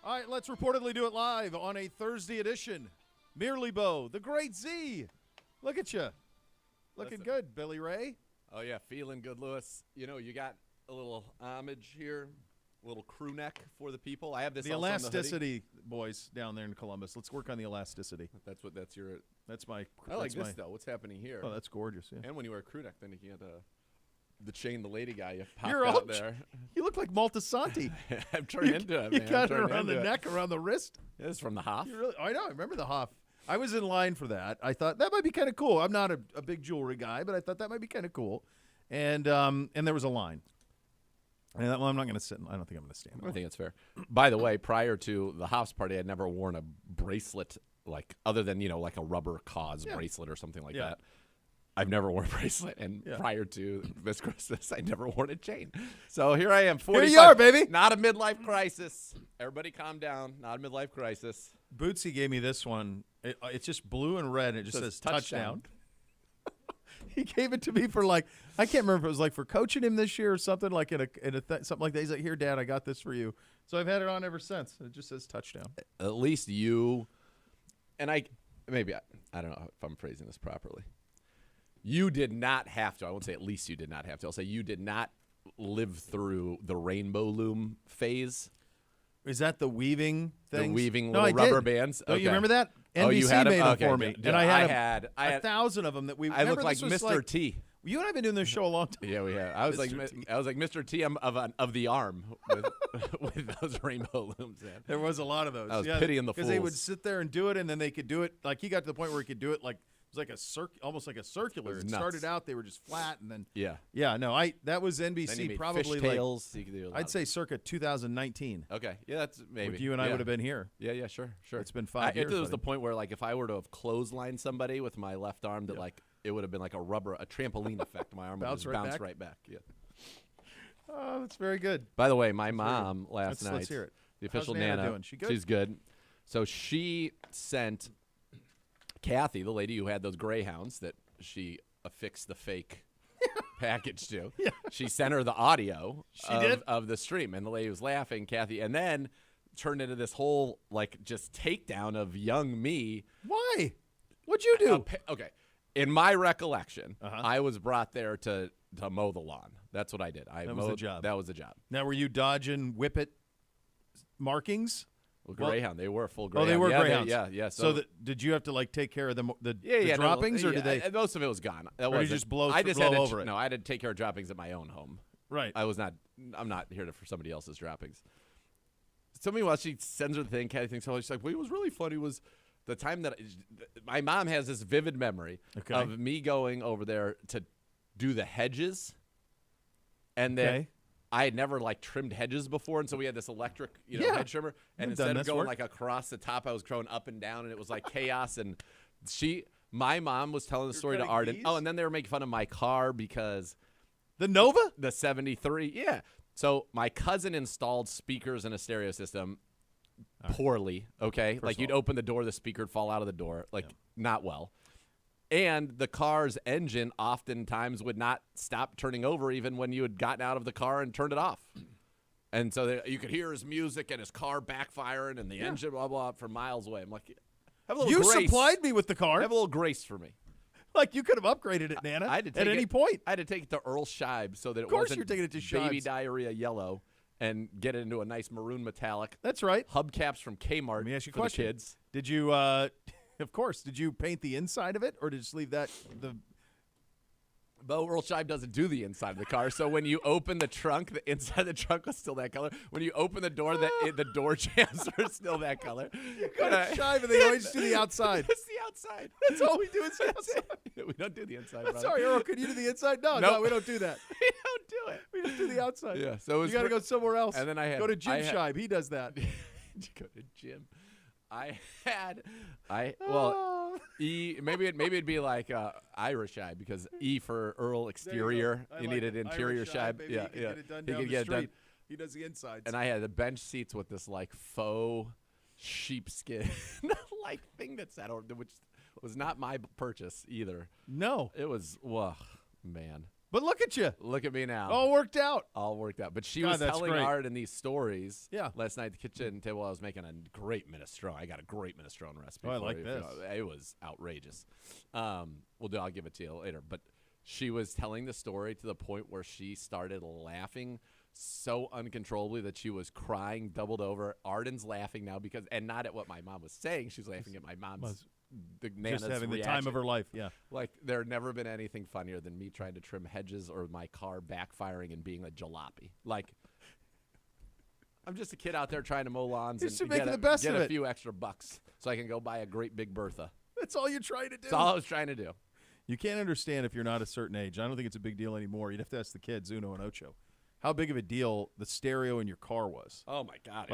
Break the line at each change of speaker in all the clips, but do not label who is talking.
All right, let's reportedly do it live on a Thursday edition. Mearlybo, the great Z. Look at you. Looking good, Billy Ray.
Oh, yeah, feeling good, Lewis. You know, you got a little homage here, a little crew neck for the people. I have this
The
also on the
elasticity, boys, down there in Columbus. Let's work on the elasticity.
That's my.
I
like this, though. What's happening here?
Oh, that's gorgeous, yeah.
And when you wear a crew neck, then you get the chain the lady guy. You pop
You're
out there.
You look like Maltasanti.
I'm turning into it, man.
You got it around the neck, around the wrist.
Yeah, this is from the Hoff.
I know. I remember the Hoff. I was in line for that. I thought that might be kind of cool. I'm not a big jewelry guy, but I thought that might be kind of cool. And there was a line. And well, I'm not going to sit. I don't think I'm going to stand.
I think it's fair. By the way, prior to the Hoff's party, I'd never worn a bracelet other than like a rubber cause bracelet or something like that. I've never worn a bracelet, and prior to this Christmas, I never worn a chain. So here I am, 45.
Here you are, baby.
Not a midlife crisis. Everybody calm down. Not a midlife crisis.
Bootsy gave me this one. It's just blue and red, and it just says touchdown. He gave it to me for I can't remember if it was for coaching him this year or something something like that. He's like, "Here, Dad, I got this for you." So I've had it on ever since. It just says touchdown.
At least you, and I don't know if I'm phrasing this properly. You did not have to. I won't say at least you did not have to. I'll say you did not live through the rainbow loom phase.
Is that the weaving thing?
The weaving little rubber bands?
Oh, you remember that?
NBC
you had
made
them for me.
Dude,
and I had
1,000
of them that we
I looked like Mr. T.
You and I have been doing this show a long time.
Yeah, we have. I was like Mr. T of the arm with those rainbow looms in.
There was a lot of those.
I was pitying the fools.
Because they would sit there and do it, and then they could do it. He got to the point where he could do it it was almost like a circular. It started out, they were just flat, and then that was NBC probably I'd say circa 2019.
Okay, yeah, that's maybe.
If you and I would have been here.
Yeah, sure.
It's been 5 years.
It was the point where if I were to have clotheslined somebody with my left arm, that it would have been like a trampoline effect. My arm would just bounce right back. Yeah.
Oh, that's very good.
By the way, my mom last night.
Let's hear it.
The official
How's Nana
Nana.
doing? She good?
She's good. So she sent Kathy, the lady who had those greyhounds that she affixed the fake package to. Yeah. She sent her the audio of the stream, and the lady was laughing, Kathy, and then turned into this whole just takedown of young me.
Why? What'd you do?
Okay. In my recollection, I was brought there to mow the lawn. That's what I did. That was the job. That was the job.
Now, were you dodging whippet markings?
Well, greyhound. They were full greyhound.
Oh, they were greyhounds.
Yeah.
So did you have to take care of the droppings, or did they?
Most of it was gone.
Or did you just blow over it?
No, I had to take care of droppings at my own home.
Right.
I'm not here for somebody else's droppings. So meanwhile, she sends her the thing. Kathy thinks, she's like, what was really funny was the time that my mom has this vivid memory of me going over there to do the hedges, and then I had never trimmed hedges before, and so we had this electric hedge trimmer, and instead of going across the top, I was going up and down, and it was chaos. And my mom was telling the story to Arden. Oh, and then they were making fun of my car because
the Nova,
the 73, yeah. So my cousin installed speakers in a stereo system poorly. Okay, you'd open the door, the speaker would fall out of the door, not well. And the car's engine oftentimes would not stop turning over even when you had gotten out of the car and turned it off. And so you could hear his music and his car backfiring and the engine, blah, blah, from miles away. I'm like, have a little grace.
You supplied me with the car.
Have a little grace for me.
You could have upgraded it, Nana, at any point.
I had to take it to Earl Scheib so that it
wasn't
you're taking it to baby diarrhea yellow and get it into a nice maroon metallic.
That's right.
Hubcaps from Kmart.
Let me ask you a
for
question.
The kids.
Did you of course. Did you paint the inside of it, or did you just leave that
Bo Earl Scheib doesn't do the inside of the car, so when you open the trunk, the inside of the trunk was still that color. When you open the door, the door jambs are still that color.
You go to Scheib, and they always do the outside.
It's the outside.
That's all we do is the outside.
We don't do the inside.
I'm sorry, Earl. Can you do the inside? No, we don't do that.
We don't do it.
We just do the outside.
Yeah. So
you got to go somewhere else.
And then I had
go to Jim Scheib. He does that.
Go to Jim. Maybe it'd be Irish Scheib because E for Earl exterior. You needed interior Scheib.
Yeah. He could get it done. He does the insides.
And I had the bench seats with this faux sheepskin thing that sat over, which was not my purchase either.
No,
it was man.
But look at you.
Look at me now.
All worked out.
All worked out. But she
God,
was
that's
telling
great.
Art in these stories
Yeah.
last night at the kitchen table. I was making a great minestrone. I got a great minestrone recipe.
Oh, I
for
like
you.
this.
It was outrageous. I'll give it to you later. But she was telling the story to the point where she started laughing so uncontrollably that she was crying, doubled over. Arden's laughing now and not at what my mom was saying. She's laughing at my mom's.
Just having the time of her life, yeah.
Like, there had never been anything funnier than me trying to trim hedges or my car backfiring and being a jalopy. Like, I'm just a kid out there trying to mow lawns
You're just
and
making the best
get
of
a
it.
few extra bucks so I can go buy a great big Bertha.
That's all you're trying to do.
That's all I was trying to do.
You can't understand if you're not a certain age. I don't think it's a big deal anymore. You'd have to ask the kids, Uno and Ocho, how big of a deal the stereo in your car was.
Oh, my God.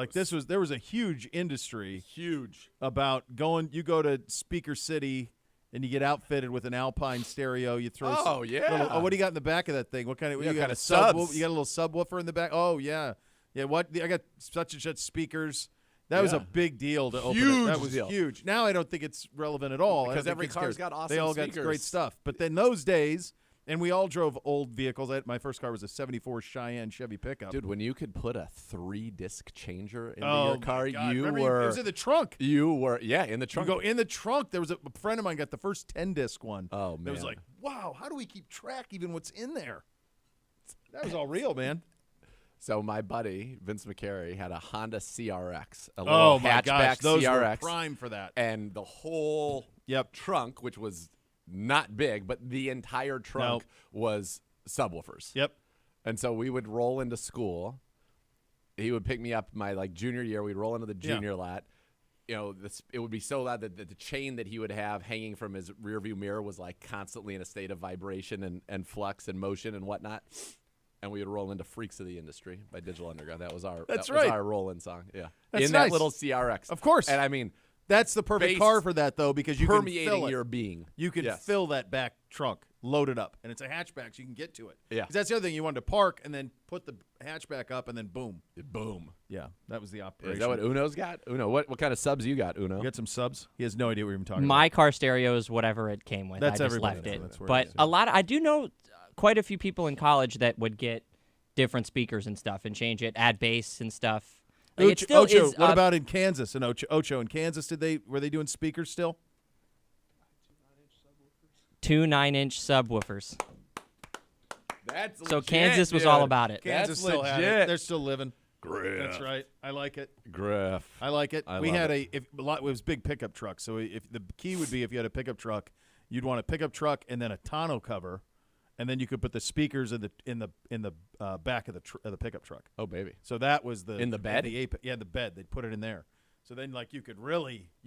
There was a huge industry
huge
about you go to Speaker City and you get outfitted with an Alpine stereo. You throw
Oh, yeah.
what do you got in the back of that thing? What kind of
Yeah,
you got
kind
a
of subs.
You got a little subwoofer in the back? Oh, yeah. Yeah, I got such and such speakers. That was a big deal to open it. That was
deal.
huge. Now I don't think it's relevant at all.
Because every car's got awesome
They all
speakers.
got great stuff. But then those days, and we all drove old vehicles. My first car was a 74 Cheyenne Chevy pickup.
Dude, when you could put a 3-disc changer into
Oh,
your car,
my God.
you
Remember,
were...
It was in the trunk.
You were, in the
You
trunk.
go in the trunk. There was a friend of mine got the first 10-disc one.
Oh, man.
It was like, wow, how do we keep track even what's in there? That was all real, man.
So my buddy, Vince McCary, had a Honda CRX, a little hatchback
gosh, those
CRX.
were prime for that.
And the whole trunk, which was not big, but the entire trunk was subwoofers.
Yep.
And so we would roll into school. He would pick me up my junior year. We'd roll into the junior lot. You know, it would be so loud that the chain that he would have hanging from his rearview mirror was like constantly in a state of vibration and flux and motion and whatnot. And we would roll into "Freaks of the Industry" by Digital Underground. That was our was our roll-in song. Yeah,
That's
in
nice.
that little CRX,
Of course.
And I mean,
That's the perfect car for that, though, because you can
permeating
fill it.
your being.
You can fill that back trunk, load it up, and it's a hatchback, so you can get to it.
Yeah.
'Cause that's the other thing. You wanted to park and then put the hatchback up, and then boom.
Boom.
Yeah, that was the operation.
Is that what Uno's got? Uno, what kind of subs you got, Uno?
You got some subs? He has no idea what you're even talking
My
about.
car stereo is whatever it came with.
That's
I just
everybody.
left it.
That's where
But
it is,
I do know quite a few people in college that would get different speakers and stuff and change it, add bass and stuff. Like, it still
Ocho,
is.
what about in Kansas? And Ocho in Kansas, were they doing speakers still?
2 9-inch subwoofers.
That's
So
legit,
Kansas was
dude.
all about it.
Kansas
That's
still had it.
legit.
They're still living.
Griff.
That's right. I like it.
Griff.
I like it.
I
We
love
had
it.
it was big pickup trucks. So if the key would be if you had a pickup truck, you'd want a pickup truck and then a tonneau cover, and then you could put the speakers in the back of the pickup truck.
Oh, baby.
So that was the
In the bed?
The bed. They'd put it in there. So then you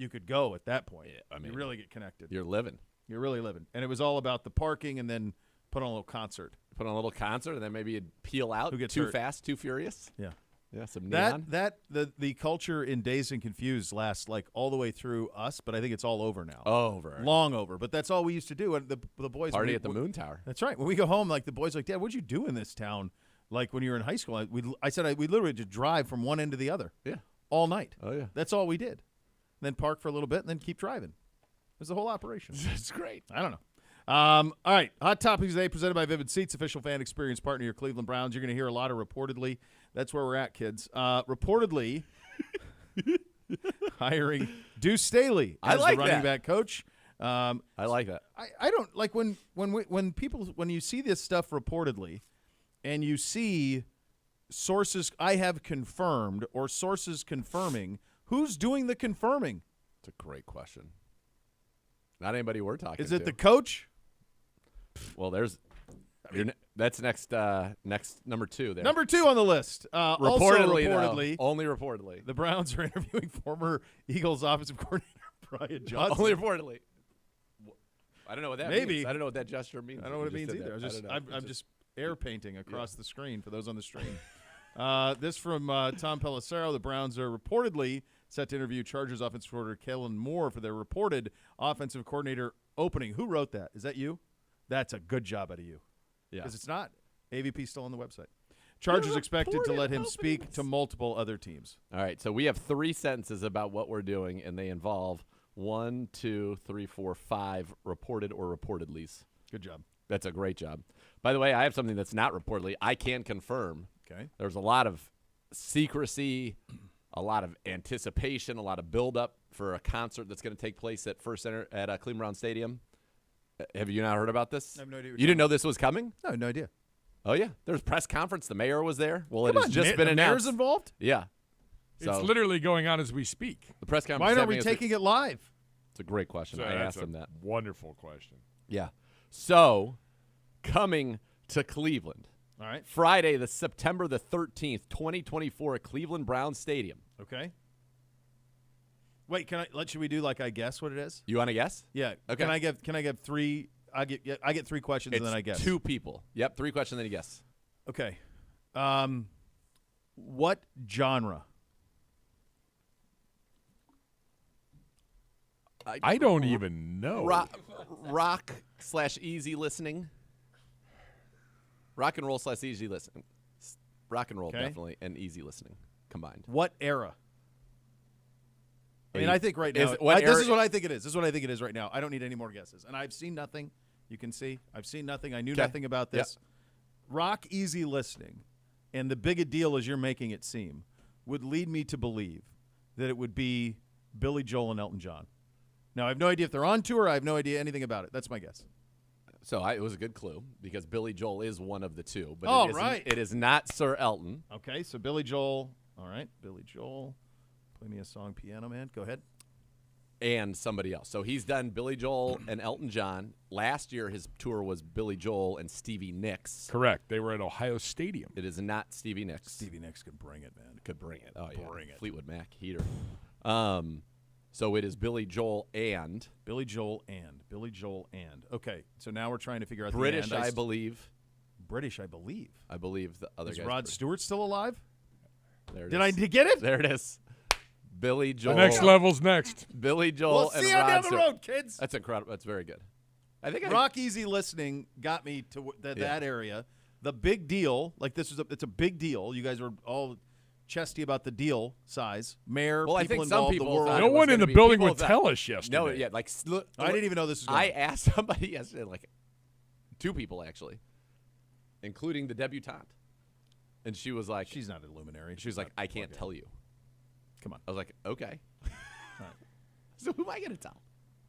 could go at that point.
Yeah, I mean,
you really get connected.
You're living.
You're really living. And it was all about the parking and then put on a little concert.
Put on a little concert, and then maybe you'd peel out.
Who gets
Too
hurt?
Fast, Too Furious.
Yeah.
Yeah, some neon.
The culture in Dazed and Confused lasts like all the way through us, but I think it's all over now.
Over.
Long over. But that's all we used to do. And the boys
Party at the Moon Tower.
That's right. When we go home, like the boys are like, Dad, what'd you do in this town? Like when you were in high school, I said we literally just drive from one end to the other.
Yeah.
All night.
Oh, yeah.
That's all we did. And then park for a little bit and then keep driving. It was the whole operation.
It's great.
I don't know. All right. Hot Topics today presented by Vivid Seats, official fan experience partner of your Cleveland Browns. You're going to hear a lot of reportedly. That's where we're at, kids. Reportedly hiring Deuce Staley as
like
the running
that.
back coach.
I like that.
I don't like when you see this stuff reportedly and you see sources I have confirmed or sources confirming, who's doing the confirming?
It's a great question. Not anybody we're talking to.
Is it the coach?
Well, that's next number 2 there.
Number 2 on the list.
Reportedly,
also reportedly,
though, only reportedly.
the Browns are interviewing former Eagles offensive coordinator Brian Johnson.
Only reportedly. I don't know what that
Maybe.
means. I don't know what that gesture means.
I don't know what it
You
means
just did
either.
that.
I'm just air painting across the screen for those on the stream. This from Tom Pelissero. The Browns are reportedly set to interview Chargers offensive coordinator Kellen Moore for their reported offensive coordinator opening. Who wrote that? Is that you? That's a good job out of you.
Yeah.
Because it's not. AVP still on the website. Chargers expected to let him speak to multiple other teams.
All right, so we have 3 sentences about what we're doing, and they involve 1, 2, 3, 4, 5 reported or reportedlys.
Good job.
That's a great job. By the way, I have something that's not reportedly. I can confirm.
Okay.
There's a lot of secrecy, a lot of anticipation, a lot of buildup for a concert that's going to take place at First Center at Cleveland Brown Stadium. Have you not heard about this?
I have no idea.
You didn't know this was coming?
No, no idea.
Oh yeah, there's a press conference. The mayor was there. Well,
Come
it has
on,
just been
the
announced.
mayor's involved?
Yeah.
It's literally going on as we speak.
The press conference.
Why aren't we taking it live?
It's a great question. I asked him that.
Wonderful question.
Yeah. So, coming to Cleveland.
All right.
Friday, September the 13th, 2024 at Cleveland Browns Stadium.
Okay. Wait, should we do like I guess what it is?
You want to guess?
Yeah.
Okay.
Can I give three? I get three questions and then I guess.
Two people. Yep, 3 questions then you guess.
Okay. What genre?
I don't even know.
Rock / easy listening. Rock and roll / easy listening. Rock and roll,
Okay.
definitely, and easy listening combined.
What era? I mean,
Eight.
I think right now. This is what I think it is. This is what I think it is right now. I don't need any more guesses. And I've seen nothing. You can see. I've seen nothing. I knew nothing about this. Rock easy listening, and the big a deal as you're making it seem, would lead me to believe that it would be Billy Joel and Elton John. Now, I have no idea if they're on tour. I have no idea anything about it. That's my guess.
So it was a good clue because Billy Joel is one of the two. But it is not Sir Elton.
Okay, so Billy Joel. All right, Billy Joel. Play me a song, Piano Man. Go ahead.
And somebody else. So he's done Billy Joel and Elton John. Last year, his tour was Billy Joel and Stevie Nicks.
Correct. They were at Ohio Stadium.
It is not Stevie Nicks.
Stevie Nicks could bring it, man.
Could bring it. Oh, yeah.
Bring it.
Fleetwood Mac heater. So it is Billy Joel and
Billy Joel and. Okay, so now we're trying to figure out
British,
the
I believe.
British, I believe.
I believe the other
Is
guy's
Rod
British.
Stewart still alive?
There it
Did
is.
I get it?
There it is. Billy Joel.
The next level's next.
Billy Joel
We'll
and
see you
Rod
down the
Stewart.
road, kids.
That's incredible. That's very good. I think
Rock easy listening got me to that area. The big deal, like it's a big deal. You guys were all chesty about the deal size. Mayor,
Well, I
people
think some
involved,
people
the world.
thought
No
it was
one in
gonna
the
be
building
people
would
that-
tell us yesterday.
No, yeah, like
I didn't even know this was going
I
on.
asked somebody yesterday, like 2 people actually, including the debutante, and she was like,
She's not a luminary.
she was like, I can't tell you.
Come on.
I was like, okay.
right.
So who am I going to tell?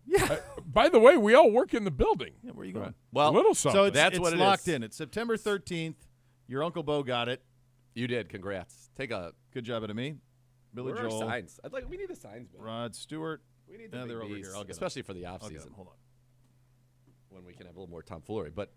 Yeah.
By the way, we all work in the building.
Yeah, where are you going?
Well,
A little something.
So
That's
it's
what it
locked
is.
in. It's September 13th. Your Uncle Bo got it.
you did. Congrats. Take a.
Good job out of me. Billy
Where are
Joel,
signs? We need the signs, man.
Rod Stewart.
We need the
Yeah,
big
they're over
Bs,
here. I'll get 'em.
especially for the off
I'll get 'em.
season
Hold on.
when we can have a little more tomfoolery. But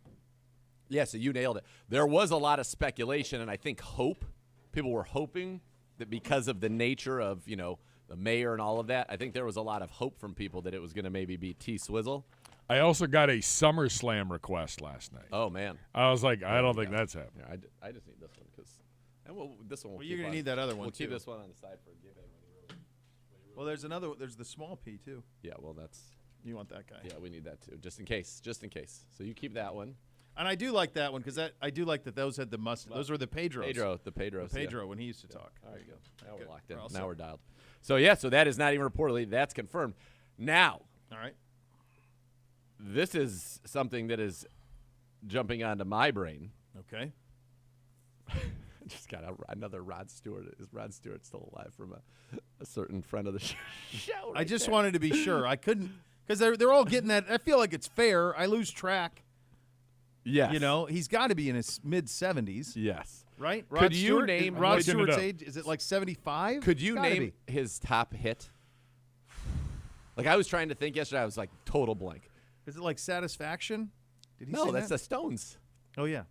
yeah, so you nailed it. There was a lot of speculation and I think hope. People were hoping that because of the nature of the mayor and all of that, I think there was a lot of hope from people that it was going to maybe be T Swizzle.
I also got a SummerSlam request last night.
Oh man,
I was like, I don't think that's happening.
yeah, I just need this one because, this one.
Well, you're gonna need that other one,
We'll keep
too.
this one on the side for giving.
Well, there's another. There's the small P too.
Yeah, well that's
You want that guy?
yeah, we need that too, just in case. So you keep that one.
And I do like that one because I do like that those had the must. Those were the Pedros.
The Pedros. yeah.
Pedro when he used to talk.
There you go. Now
Good.
we're locked in.
We're all
Now
set.
we're dialed. So yeah, so that is not even reportedly. That's confirmed. Now,
All right.
this is something that is jumping onto my brain.
Okay.
Just got another Rod Stewart. Is Rod Stewart still alive from a certain friend of the show?
I just wanted to be sure. I couldn't because they're all getting that. I feel like it's fair. I lose track.
Yes.
He's got to be in his mid 70s,
Yes.
right?
Could you name-
Rod
I'm looking it
Stewart's
up.
age? Is it like 75?
Could you
Gotta
name his top hit? Like I was trying to think yesterday. I was like total blank.
Is it like Satisfaction? Did he
No,
sing
that's
that?
the Stones.
Oh yeah.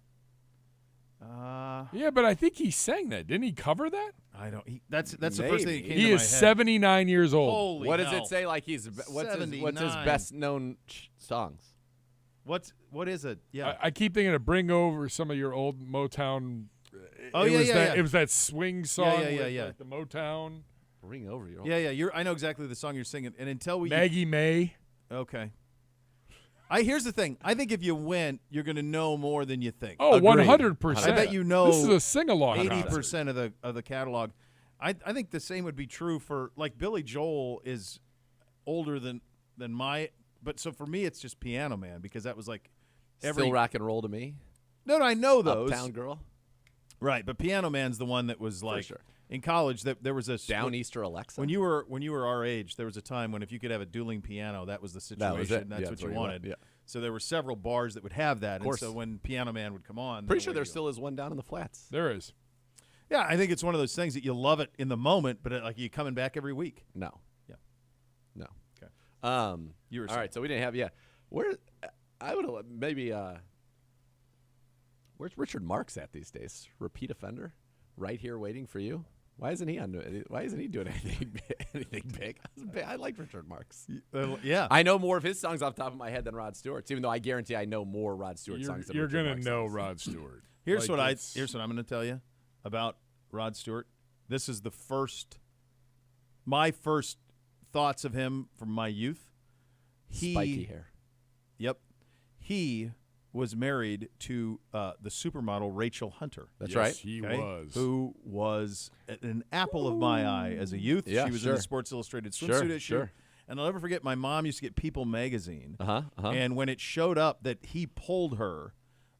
Yeah, but I think he sang that. Didn't he cover that?
I don't. That's the first thing that
Maybe.
came
He
to my
is
head.
79 years old.
Holy
What does
hell.
it say? Like what's his
79.
best known songs?
What is it? Yeah.
I keep thinking to bring over some of your old Motown.
Oh,
it
yeah,
was
yeah,
that,
yeah.
It was that swing song.
yeah,
with,
yeah.
like, the Motown.
Bring over your.
yeah. I know exactly the song you're singing. And until we
Maggie May.
Okay. Here's the thing. I think if you went, you're going to know more than you think.
Oh,
Agreed.
100%.
I bet you know
This is a sing-along
80% of the catalog. I think the same would be true for like Billy Joel is older than but so for me it's just Piano Man because that was like
Still rock and roll to me.
No, I know those.
Uptown Girl.
Right, but Piano Man's the one that was like
sure.
in college. That there was a
Downeaster Alexa.
When you were our age, there was a time when if you could have a dueling piano, that was the situation.
That was it.
That's
Yeah,
what
that's
you
what
wanted.
Yeah.
So there were several bars that would have that.
Of course.
And so when Piano Man would come on,
Pretty sure there still is one down in the flats.
There is.
Yeah, I think it's one of those things that you love it in the moment, but like you coming back every week.
No.
Yeah.
No.
Okay. You were
all right. So we didn't have. Yeah. Where I would have maybe. Where's Richard Marks at these days? Repeat offender, right here waiting for you. Why isn't he doing anything big? I like Richard Marks.
Yeah.
I know more of his songs off the top of my head than Rod Stewart's, even though I guarantee I know more Rod Stewart songs than
You're
Richard
gonna
Marx
know
songs.
Rod Stewart.
Here's
Like,
what I'm going to tell you about Rod Stewart. This is my first thoughts of him from my youth.
Spiky hair.
Yep. He was married to the supermodel Rachel Hunter.
That's
Yes,
right.
He
okay,
was.
Who was an apple of my eye as a youth.
Yeah,
she was
sure.
in the Sports Illustrated
Sure,
swimsuit issue.
sure.
And I'll never forget, my mom used to get People magazine.
Uh-huh.
And when it showed up that he pulled her,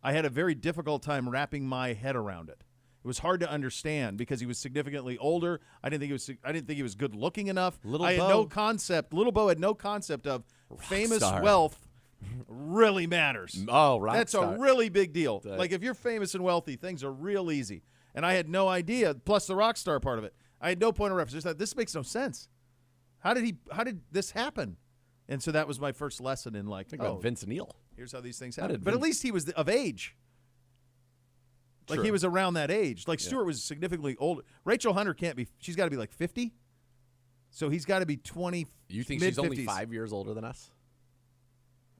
I had a very difficult time wrapping my head around it. It was hard to understand because he was significantly older. I didn't think he was good looking enough.
Little
I had
Bo.
no concept. Little Bo had no concept of famous
star.
wealth really matters.
Oh, rock
That's
star.
a really big deal.
That-
Like if you're famous and wealthy, things are real easy. And I had no idea. Plus the rock star part of it, I had no point of reference. Just that this makes no sense. How did this happen? And so that was my first lesson in like,
Think about Vince Neil.
here's how these things
How
happen.
did
But at
Vince-
least he was of age. Like
True.
he was around that age. Like Stewart was significantly older. Rachel Hunter can't be. She's got to be like 50. So he's got to be 20.
You think
mid-50s.
she's only 5 years older than us?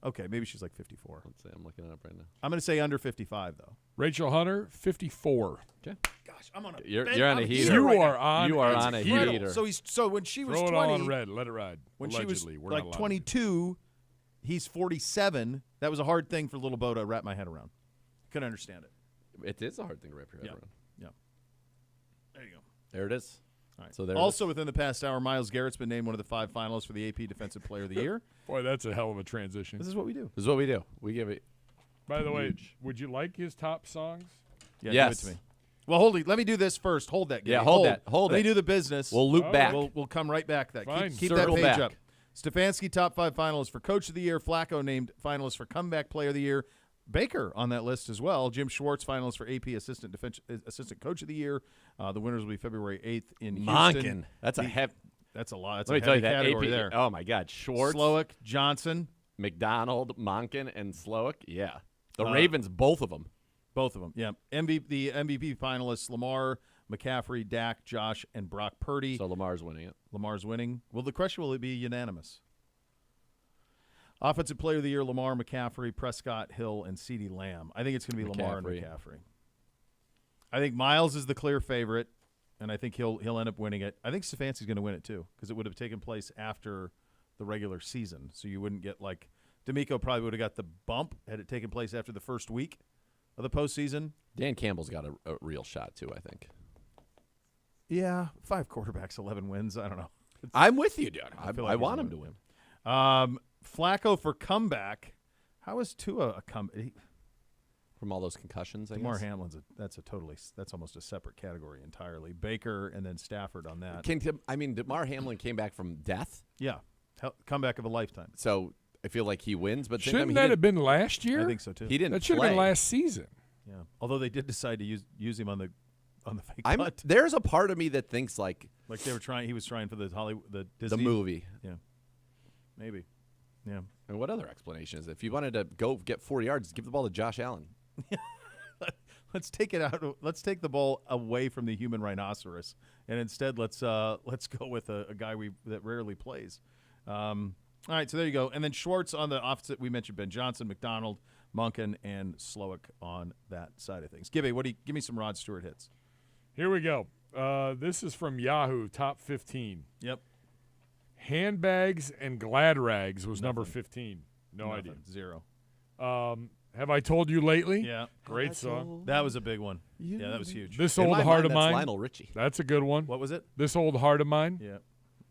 Okay, maybe she's like 54.
Let's see. I'm looking it up right now.
I'm going to say under 55 though.
Rachel Hunter, 54.
Okay.
Gosh, I'm on a.
You're
bed-
on a
I'm
heater.
You
right now.
are on.
You are
it's
on a
incredible.
heater.
So when she was
Throw it
20,
on red. Let it ride.
when
Allegedly.
she was
We're not
like
allowed to.
22, he's 47. That was a hard thing for Little Bo to wrap my head around. Couldn't understand it.
It is a hard thing to wrap your head
Yeah.
around.
Yeah. There you go.
There it is.
All right.
So there.
Also within the past hour, Myles Garrett's been named one of the 5 finalists for the AP Defensive Player of the Year.
Boy, that's a hell of a transition.
This is what we do.
This is what we do. We give it.
By the way, would you like his top songs?
Yeah,
Yes.
give it to me. Well, hold it. Let me do this first. Hold that.
Yeah,
Gary.
hold that. Hold
Let
it.
me do the business.
We'll loop
Oh.
back.
We'll come right back to that.
Fine.
Keep that
Circle
page
back.
up. Stefanski, top 5 finalists for Coach of the Year. Flacco named finalist for Comeback Player of the Year. Baker on that list as well. Jim Schwartz, finalist for AP Assistant Coach of the Year. The winners will be February 8th in Houston.
Monken. That's a
The-
heavy.
That's a lot. That's
Let me
a
tell you
heavy
that
category
AP.
there.
Oh my God, Schwartz,
Slowick, Johnson,
McDonald, Monken, and Slowick. Yeah, the
Uh,
Ravens, both of them.
both of them. Yeah, the MVP finalists: Lamar, McCaffrey, Dak, Josh, and Brock Purdy.
So Lamar's winning it.
Lamar's winning. Well, the question will it be unanimous? Offensive Player of the Year: Lamar, McCaffrey, Prescott, Hill, and CeeDee Lamb. I think it's going to be Lamar and McCaffrey. I think Miles is the clear favorite, and I think he'll end up winning it. I think Stefanski's going to win it too because it would have taken place after the regular season, so you wouldn't get like D'Amico probably would have got the bump had it taken place after the first week of the postseason.
Dan Campbell's got a real shot too, I think.
Yeah, 5 quarterbacks, 11 wins. I don't know.
I'm with you, dude. I
feel like he's
want
gonna
him to win.
Flacco for comeback. How is Tua a comeback?
From all those concussions, I
Damar
guess.
Hamlin's that's almost a separate category entirely. Baker and then Stafford on that.
Damar Hamlin came back from death,
Yeah, comeback of a lifetime.
so I feel like he wins. But
Shouldn't
he
that
didn't-
have been last year?
I think so too.
He didn't.
That should have
play.
been last season.
Yeah, although they did decide to use him on the fake punt.
There's a part of me that thinks like
Like they were trying. He was trying for the Disney
the movie.
Yeah, maybe. Yeah.
And what other explanation is it? If you wanted to go get 4 yards, give the ball to Josh Allen.
Let's take it out. Let's take the ball away from the human rhinoceros, and instead let's go with a guy that rarely plays. All right, so there you go. And then Schwartz on the opposite. We mentioned Ben Johnson, McDonald, Monken, and Slowick on that side of things. Give me some Rod Stewart hits.
Here we go. This is from Yahoo, top 15.
Yep.
Handbags and glad rags was number 15. No
Nothing.
idea.
0.
Have I told you lately?
Yeah.
Great song.
That was a big one. Yeah, that was huge.
This
In
old
my
heart
mind,
of
that's
mine.
Lionel Richie.
That's a good one.
What was it?
This old heart of mine.
Yeah.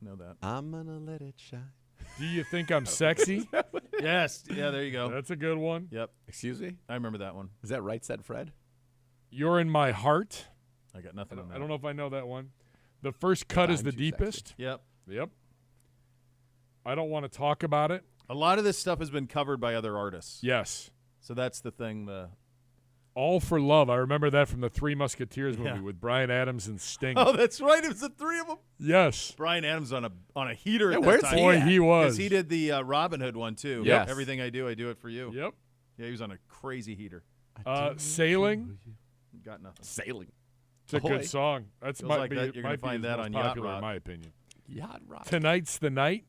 Know that.
I'm gonna let it shine.
Do you think I'm sexy?
Yes. Yeah, there you go.
That's a good one.
Yep.
Excuse me?
I remember that one.
Is that right, said Fred?
You're in my heart.
I got nothing on that.
I don't know if I know that one. The first cut is the deepest.
Yep.
Yep. I don't want to talk about it.
A lot of this stuff has been covered by other artists.
Yes.
So that's the thing.
All for Love. I remember that from the Three Musketeers movie
Yeah.
with Bryan Adams and Sting.
Oh, that's right. It was the three of them.
Yes.
Bryan Adams on a heater
Yeah,
at
where's
that time.
Boy, he was.
Because he did the Robin Hood one, too.
Yes.
Everything I do it for you.
Yep.
Yeah, he was on a crazy heater.
Sailing.
Got nothing.
Sailing.
It's a
Boy.
good song. That's
Feels
might
like
be,
that you're gonna
might be
find
his
that
most
on Yacht
popular
Rock.
in my opinion.
Yacht rock.
Tonight's the Night.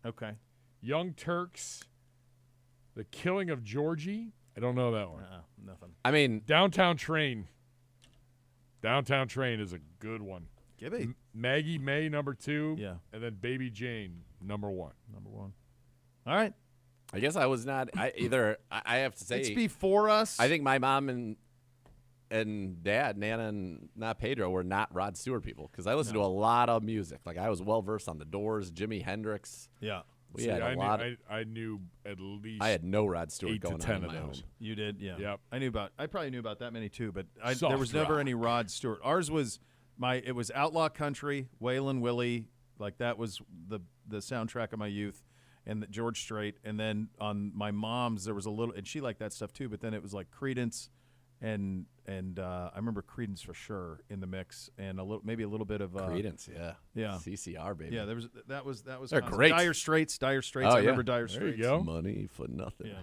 Okay.
Young Turks. The Killing of Georgie. I don't know that one.
Nothing.
I mean,
Downtown Train. Downtown Train is a good one.
Gibby.
Maggie May, number 2.
Yeah.
And then Baby Jane, number 1.
Number one. All right.
I guess I was not either. I have to say,
It's before us.
I think my mom and dad, Nana and not Pedro, were not Rod Stewart people because I listened to a lot of music. Like I was well versed on the Doors, Jimi Hendrix.
Yeah.
We had a lot.
I knew at least
I had no Rod Stewart
8 to
going
10
on in
of
my
those.
home.
You did, yeah.
Yep.
I probably knew about that many too, but there
Soft
was never
rock.
any Rod Stewart. Ours was it was Outlaw Country, Waylon Willie, like that was the soundtrack of my youth, and George Strait, and then on my mom's there was a little, and she liked that stuff too, but then it was like Creedence, and I remember Creedence for sure in the mix, and maybe a little bit of
Creedence, yeah,
yeah,
CCR baby,
yeah. That was
They're
constant.
great.
Dire Straits.
Oh,
I
yeah.
remember Dire
There you
Straits.
go.
money for nothing.
Yeah,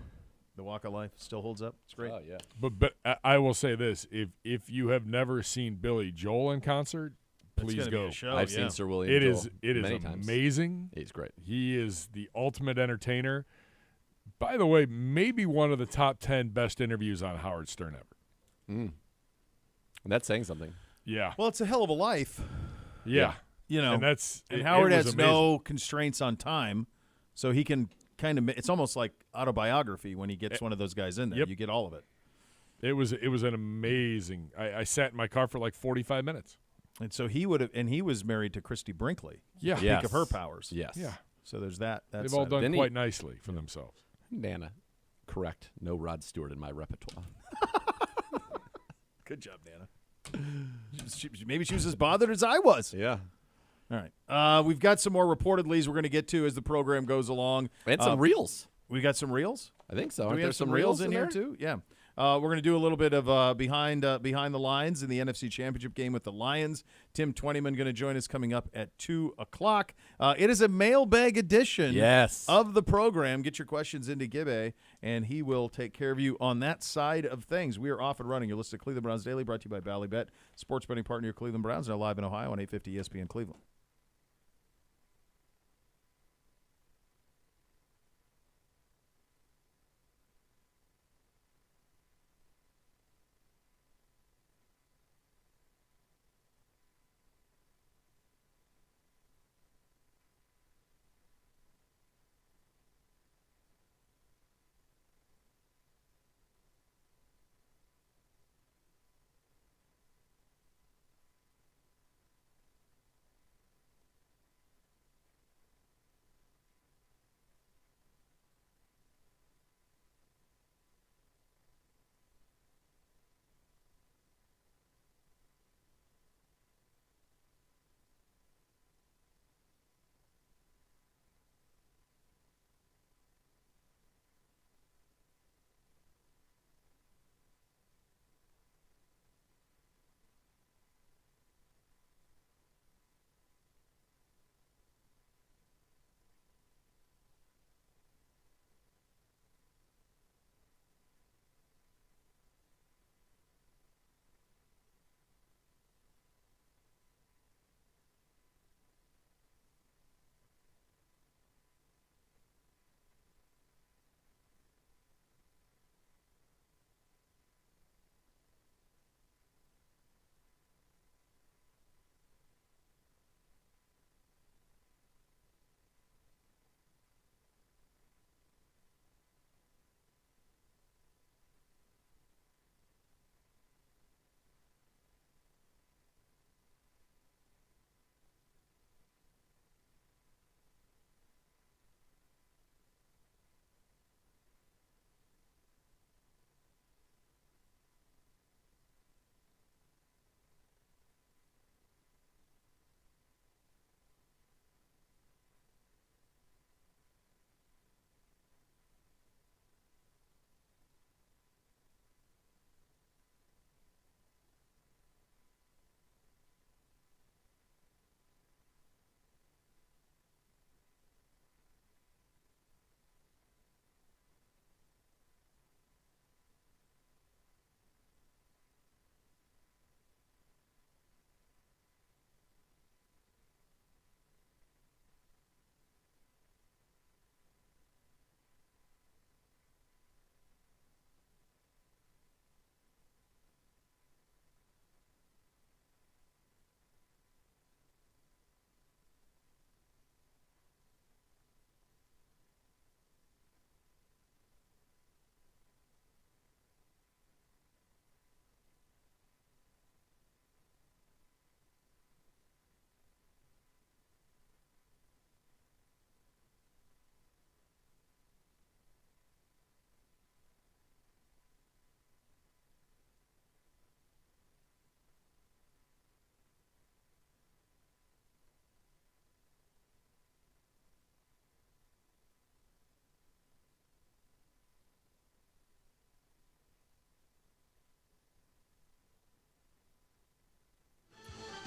The Walk of Life still holds up. It's great.
Oh yeah.
But I will say this: if you have never seen Billy Joel in concert,
It's
please
gonna be
go.
a show,
I've
yeah.
seen Sir William.
It
Joel
is
many times.
amazing.
He's great.
He is the ultimate entertainer. By the way, maybe one of the top 10 best interviews on Howard Stern ever.
And that's saying something.
Yeah,
Well, it's a hell of a life.
yeah.
You know,
And that's
and
it-
Howard
it was
has
amazing.
no constraints on time, so he can kind of. It's almost like autobiography when he gets one of those guys in there.
Yep.
You get all of it.
It was an amazing. I sat in my car for like 45 minutes.
And so he would have, and he was married to Christy Brinkley.
Yeah,
Yeah.
Speak of her powers.
Yes.
yeah.
So there's that. That's
They've all done
Then he-
quite nicely for themselves.
Nana, correct. No Rod Stewart in my repertoire.
Good job, Nana. Maybe she was as bothered as I was.
Yeah.
All right. We've got some more reportedlies we're going to get to as the program goes along.
And some reels.
We got some reels.
I think so.
Do
Aren't
we
there
have some
reels
reels in here
there?
too? Yeah. We're going to do a little bit of behind the lines in the NFC Championship game with the Lions. Tim Twentyman going to join us coming up at 2:00. It is a mailbag edition
Yes.
of the program. Get your questions into Gibbe, and he will take care of you on that side of things. We are off and running. You're listening to Cleveland Browns Daily, brought to you by Ballybet, sports betting partner of your Cleveland Browns, now live in Ohio on 850 ESPN Cleveland.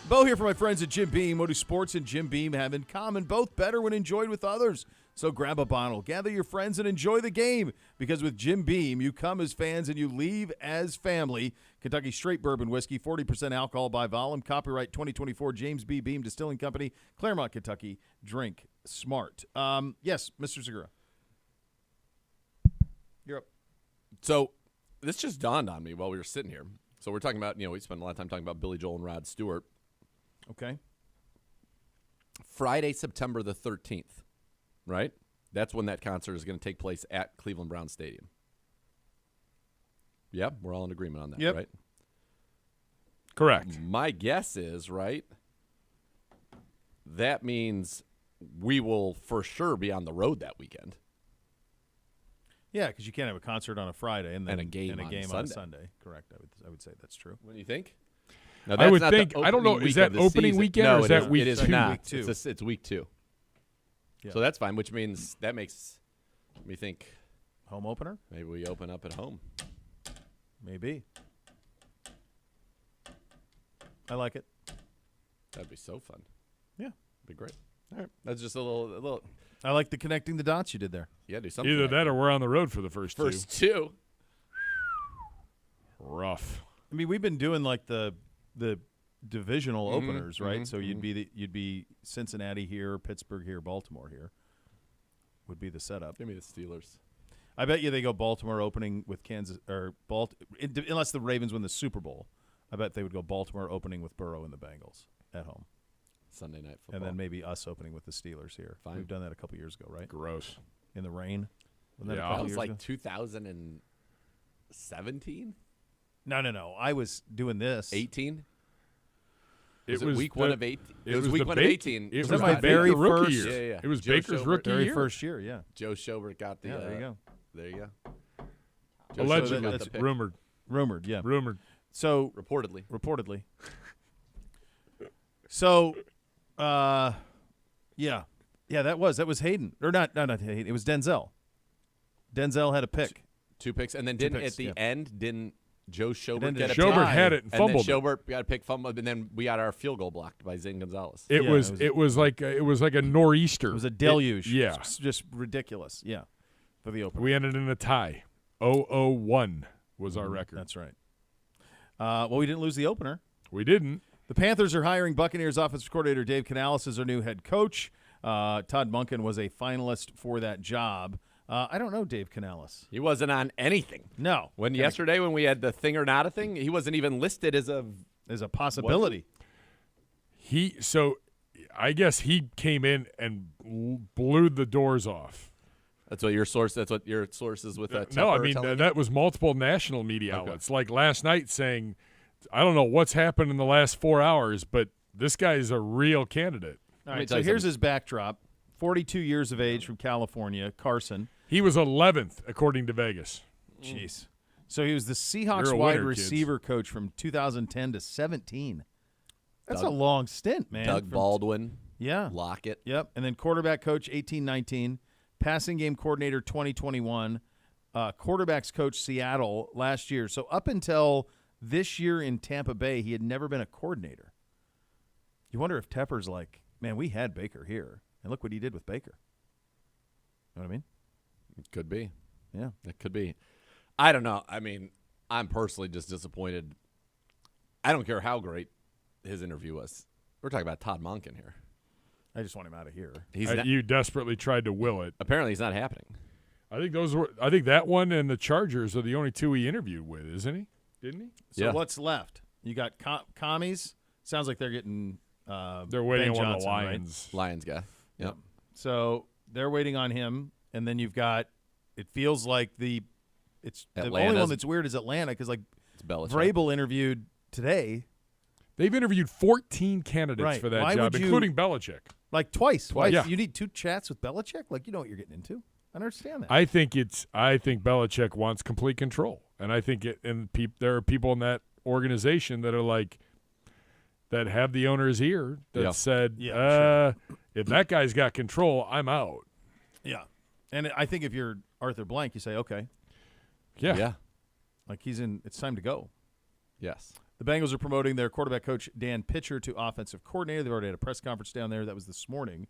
Bo here for my friends at Jim Beam. What do sports and Jim Beam have in common? Both better when enjoyed with others. So grab a bottle, gather your friends, and enjoy the game. Because with Jim Beam, you come as fans and you leave as family. Kentucky Straight Bourbon Whiskey, 40% alcohol by volume. Copyright 2024, James B. Beam Distilling Company, Claremont, Kentucky. Drink smart. Yes, Mr. Segura. You're up.
So this just dawned on me while we were sitting here. So we're talking about, we spent a lot of time talking about Billy Joel and Rod Stewart.
Okay.
Friday, September the 13th, right? That's when that concert is going to take place at Cleveland Browns Stadium. Yeah, we're all in agreement on that,
Yep.
right?
Correct.
My guess is, right, that means we will for sure be on the road that weekend.
Yeah, because you can't have a concert on a Friday and then
And a game
on
on
a
Sunday.
Sunday. Correct. I would say that's true.
What do you think? Now,
I would
that's not the
think. I don't know.
opening
Is
week
that
of the
opening
season.
weekend
no,
or is
it
that
is-
week
It is
two?
not.
Week two.
It's week 2.
Yeah.
So that's fine, which means that makes me think
Home opener?
maybe we open up at home.
Maybe. I like it.
That'd be so fun.
Yeah.
Be great. All right. That's just a little.
I like the connecting the dots you did there.
Yeah, do something.
Either
like
that or we're on the road for the first
First
two.
2.
Rough.
I mean, we've been doing like the divisional
Mhm,
openers, right?
mhm,
So you'd be Cincinnati here, Pittsburgh here, Baltimore here. Would be the setup.
Give me the Steelers.
I bet you they go Baltimore opening with Kansas or unless the Ravens win the Super Bowl. I bet they would go Baltimore opening with Burrow and the Bengals at home,
Sunday night football.
and then maybe us opening with the Steelers here.
Fine.
We've done that a couple years ago, right?
Gross.
In the rain. Wasn't that
Yeah.
a
that
couple
was
years
like
ago?
2017,
No. I was doing this.
18.
It
Was it
was
week
the-
1 of 18? It was week
the
1 of
Baker-
18.
It
Was
was
that my
the
very
Baker rookie
first-
year.
Yeah.
It was
Joe
Baker's
Schobert.
rookie
Very
year.
first year, yeah.
Joe Schobert got the.
Yeah, there you go.
There you go. Joe
Allegedly,
Schobert got
that's
the pick.
rumored.
Rumored, yeah.
Rumored.
So
Reportedly.
So, yeah, that was Hayden or not Hayden. It was Denzel. Denzel had a pick.
2 picks, and then
Two
didn't
picks,
at the
yeah.
end didn't Joe Schobert
ended
get a
a
pick?
Schobert
tie.
had it and
And then
fumbled it.
Schobert got a pick fumble, and then we got our field goal blocked by Zane Gonzalez.
It
Yeah,
was
it was-
like a nor'easter.
It was a deluge.
yeah.
It's just ridiculous. Yeah, for the opener.
We ended in a tie. 0-0-1 was our record.
That's right. Well, we didn't lose the opener.
We didn't.
The Panthers are hiring Buccaneers offensive coordinator Dave Canales as their new head coach. Todd Monken was a finalist for that job. I don't know Dave Canales.
He wasn't on anything.
No.
Yesterday when we had the thing or not a thing, he wasn't even listed as a.
There's a possibility.
I guess he came in and blew the doors off.
That's what your source is with that.
No, I mean that was multiple national media outlets. Like last night saying, I don't know what's happened in the last 4 hours, but this guy is a real candidate.
All
Let me
right,
tell
so
you
here's
something.
his backdrop. 42 years of age from California, Carson.
He was 11th according to Vegas.
Jeez. So he was the Seahawks
You're a
wide
winner, kids.
receiver coach from 2010 to 17. That's
Doug-
a long stint, man.
Doug
From-
Baldwin,
Yeah.
Lockett.
Yep. And then quarterback coach 18-19, passing game coordinator 2021, quarterbacks coach Seattle last year. So up until this year in Tampa Bay, he had never been a coordinator. You wonder if Tepper's like, man, we had Baker here, and look what he did with Baker. You know what I mean?
Could be.
Yeah.
It could be. I don't know. I mean, I'm personally just disappointed. I don't care how great his interview was. We're talking about Todd Monken here.
I just want him out of here.
He's not,
You desperately tried to will it.
apparently he's not happening.
I think that one and the Chargers are the only two he interviewed with, isn't he? Didn't he?
So
Yeah.
what's left? You got commies. Sounds like they're getting
They're waiting
Ben
on
Johnson,
the
right?
Lions.
Lions guy. Yep.
So they're waiting on him, and then you've got. It feels like the only
Atlanta's-
one that's weird is Atlanta because like
It's Belichick.
Vrabel interviewed today
They've interviewed 14 candidates
Right.
for that
Why
job,
would you-
including Belichick.
like twice. Why,
Yeah.
You need 2 chats with Belichick? Like you know what you're getting into. I don't understand that.
I think Belichick wants complete control, and I think there are people in that organization that are like that have the owner's ear that
Yeah.
said,
Yeah,
if that guy's got control, I'm out.
Yeah, and I think if you're Arthur Blank, you say okay,
Yeah.
Yeah.
like he's in. It's time to go.
Yes.
The Bengals are promoting their quarterback coach, Dan Pitcher, to offensive coordinator. They've already had a press conference down there. That was this morning.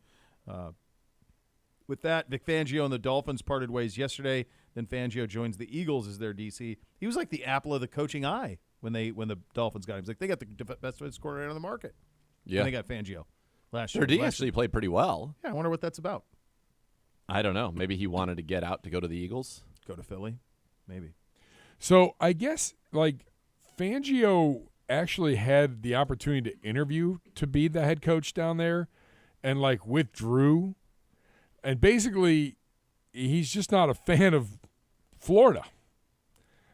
With that, Vic Fangio and the Dolphins parted ways yesterday. Then Fangio joins the Eagles as their DC. He was like the apple of the coaching eye when the Dolphins got him. He's like, they got the best defensive coordinator on the market.
Yeah.
And they got Fangio last year.
Their D actually played pretty well.
Yeah, I wonder what that's about.
I don't know. Maybe he wanted to get out to go to the Eagles.
Go to Philly? Maybe.
So I guess, like, Fangio actually had the opportunity to interview to be the head coach down there and, like, withdrew. And basically, he's just not a fan of Florida.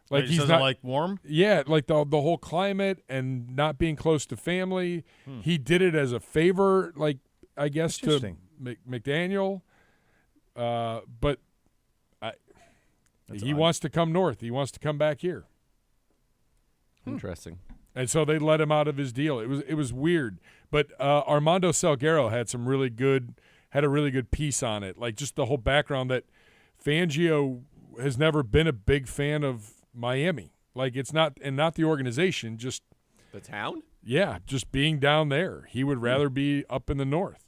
Like,
He
he's
doesn't
not
like warm?
Yeah, like the whole climate and not being close to family. He did it as a favor, like, I guess, to
Interesting.
McDaniel. But he
odd.
wants to come north. He wants to come back here.
Interesting.
And so they let him out of his deal. It was weird. But Armando Salguero had a really good piece on it. Like, just the whole background that Fangio has never been a big fan of Miami. Like, it's not the organization, just
The town?
yeah, just being down there. He would rather be up in the north.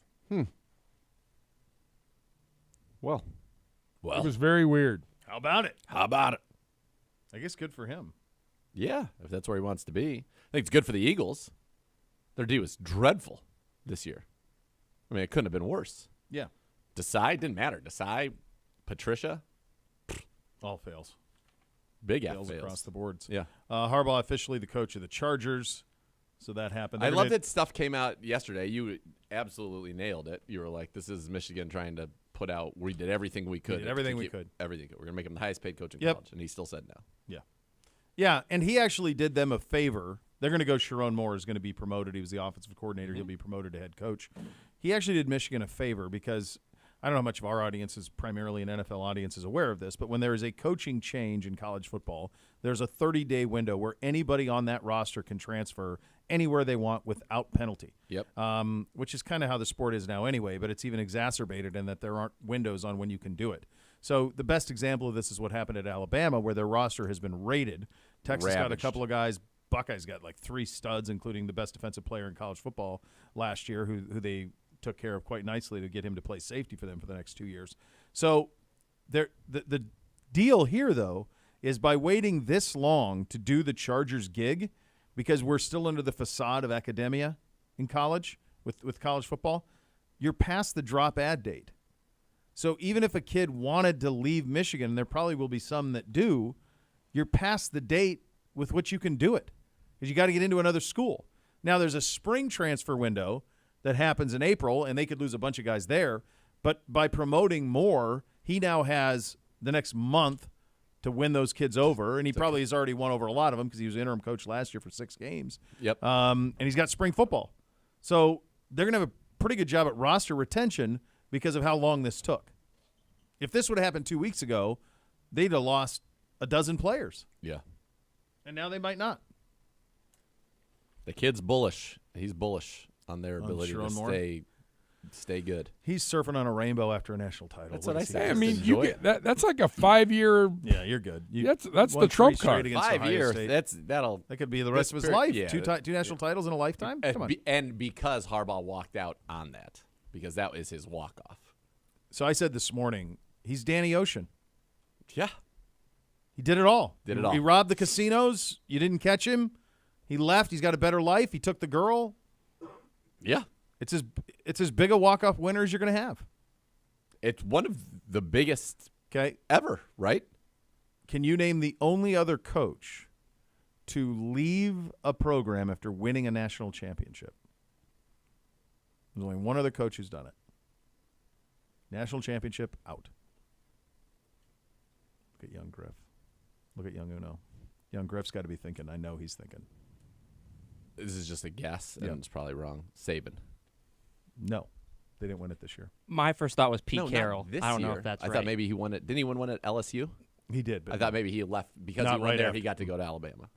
Well.
It was very weird.
How about it?
How about it?
I guess good for him.
Yeah, if that's where he wants to be. I think it's good for the Eagles. Their D was dreadful this year. I mean, it couldn't have been worse.
Yeah.
Desai didn't matter. Desai, Patricia,
All fails.
big
Fails
fails
across the boards.
Yeah.
Harbaugh officially the coach of the Chargers. So that happened.
I love that stuff came out yesterday. You absolutely nailed it. You were like, this is Michigan trying to put out, we did everything we could.
did everything we could.
Everything. We're going to make him the highest paid coach in
Yep.
college. And he still said no.
Yeah. Yeah, and he actually did them a favor. They're going to go Sharon Moore is going to be promoted. He was the offensive coordinator. He'll be promoted to head coach. He actually did Michigan a favor because I don't know how much of our audience is primarily an NFL audience is aware of this, but when there is a coaching change in college football, there's a 30-day window where anybody on that roster can transfer anywhere they want without penalty.
Yep.
Which is kind of how the sport is now anyway, but it's even exacerbated in that there aren't windows on when you can do it. So the best example of this is what happened at Alabama, where their roster has been raided. Texas got a
Ravaged.
couple of guys. Buckeyes got like 3 studs, including the best defensive player in college football last year, who they took care of quite nicely to get him to play safety for them for the next 2 years. So the deal here, though, is by waiting this long to do the Chargers gig, because we're still under the facade of academia in college with college football, you're past the drop ad date. So even if a kid wanted to leave Michigan, and there probably will be some that do, you're past the date with which you can do it, because you got to get into another school. Now, there's a spring transfer window that happens in April, and they could lose a bunch of guys there. But by promoting Moore, he now has the next month to win those kids over, and he probably has already won over a lot of them because he was interim coach last year for 6 games.
Yep.
And he's got spring football. So they're going to have a pretty good job at roster retention because of how long this took. If this would have happened 2 weeks ago, they'd have lost a dozen players.
Yeah.
And now they might not.
The kid's bullish. He's bullish on their
On
ability to
Sharon Moore?
stay good.
He's surfing on a rainbow after a national title.
That's what I
is he
say.
gonna
I
do?
mean,
Just
you
enjoy
get that. That's like a 5-year.
Yeah, you're good.
That's
won
the trump
3 straight
card.
against
5
Ohio
years.
State.
That'll
That could be the rest of his
That's
life.
yeah.
Two national titles in a lifetime? Come on.
and because Harbaugh walked out on that, because that was his walk off.
So I said this morning, he's Danny Ocean.
Yeah.
He did it all.
Did it all.
He robbed the casinos. You didn't catch him. He left. He's got a better life. He took the girl.
Yeah.
It's as big a walk-off winner as you're going to have.
It's one of the biggest
Okay.
ever, right?
Can you name the only other coach to leave a program after winning a national championship? There's only one other coach who's done it. National championship, out. Look at young Griff. Look at young Uno. Young Griff's got to be thinking. I know he's thinking.
This is just a guess, and
Yeah.
it's probably wrong. Saban.
No, they didn't win it this year.
My first thought was Pete
No, not
Carroll.
this
I don't know
year.
if that's
I
right.
thought maybe he won it. Didn't he win one at LSU?
He did, but
I thought maybe he left because
Not
he won
right
there.
after.
He got to go to Alabama.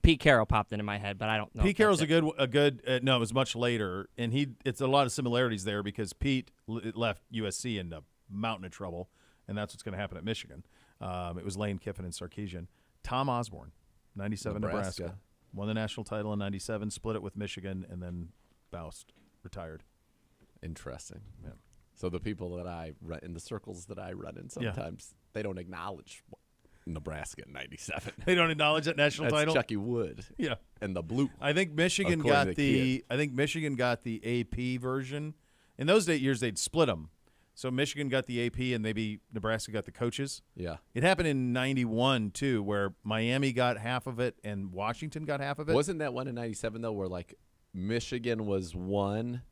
Pete Carroll popped into my head, but I don't know.
Pete
if
Carroll's
that's
a good. No, it was much later, and it's a lot of similarities there because Pete left USC in a mountain of trouble, and that's what's going to happen at Michigan. It was Lane Kiffin and Sarkisian. Tom Osborne, 97 Nebraska. Won the national title in 97, split it with Michigan, and then bounced, retired.
Interesting.
Yeah.
So the people that I run in the circles that I run in sometimes they don't acknowledge Nebraska in 97.
They don't acknowledge that national
That's
title?
Chucky Wood.
Yeah.
And the blue.
I think Michigan
According
got
to
Michigan got the AP version. In those years, they'd split them. So Michigan got the AP, and maybe Nebraska got the coaches.
Yeah.
It happened in 91, too, where Miami got half of it and Washington got half of it.
Wasn't that one in 97, though, where, like, Michigan was one.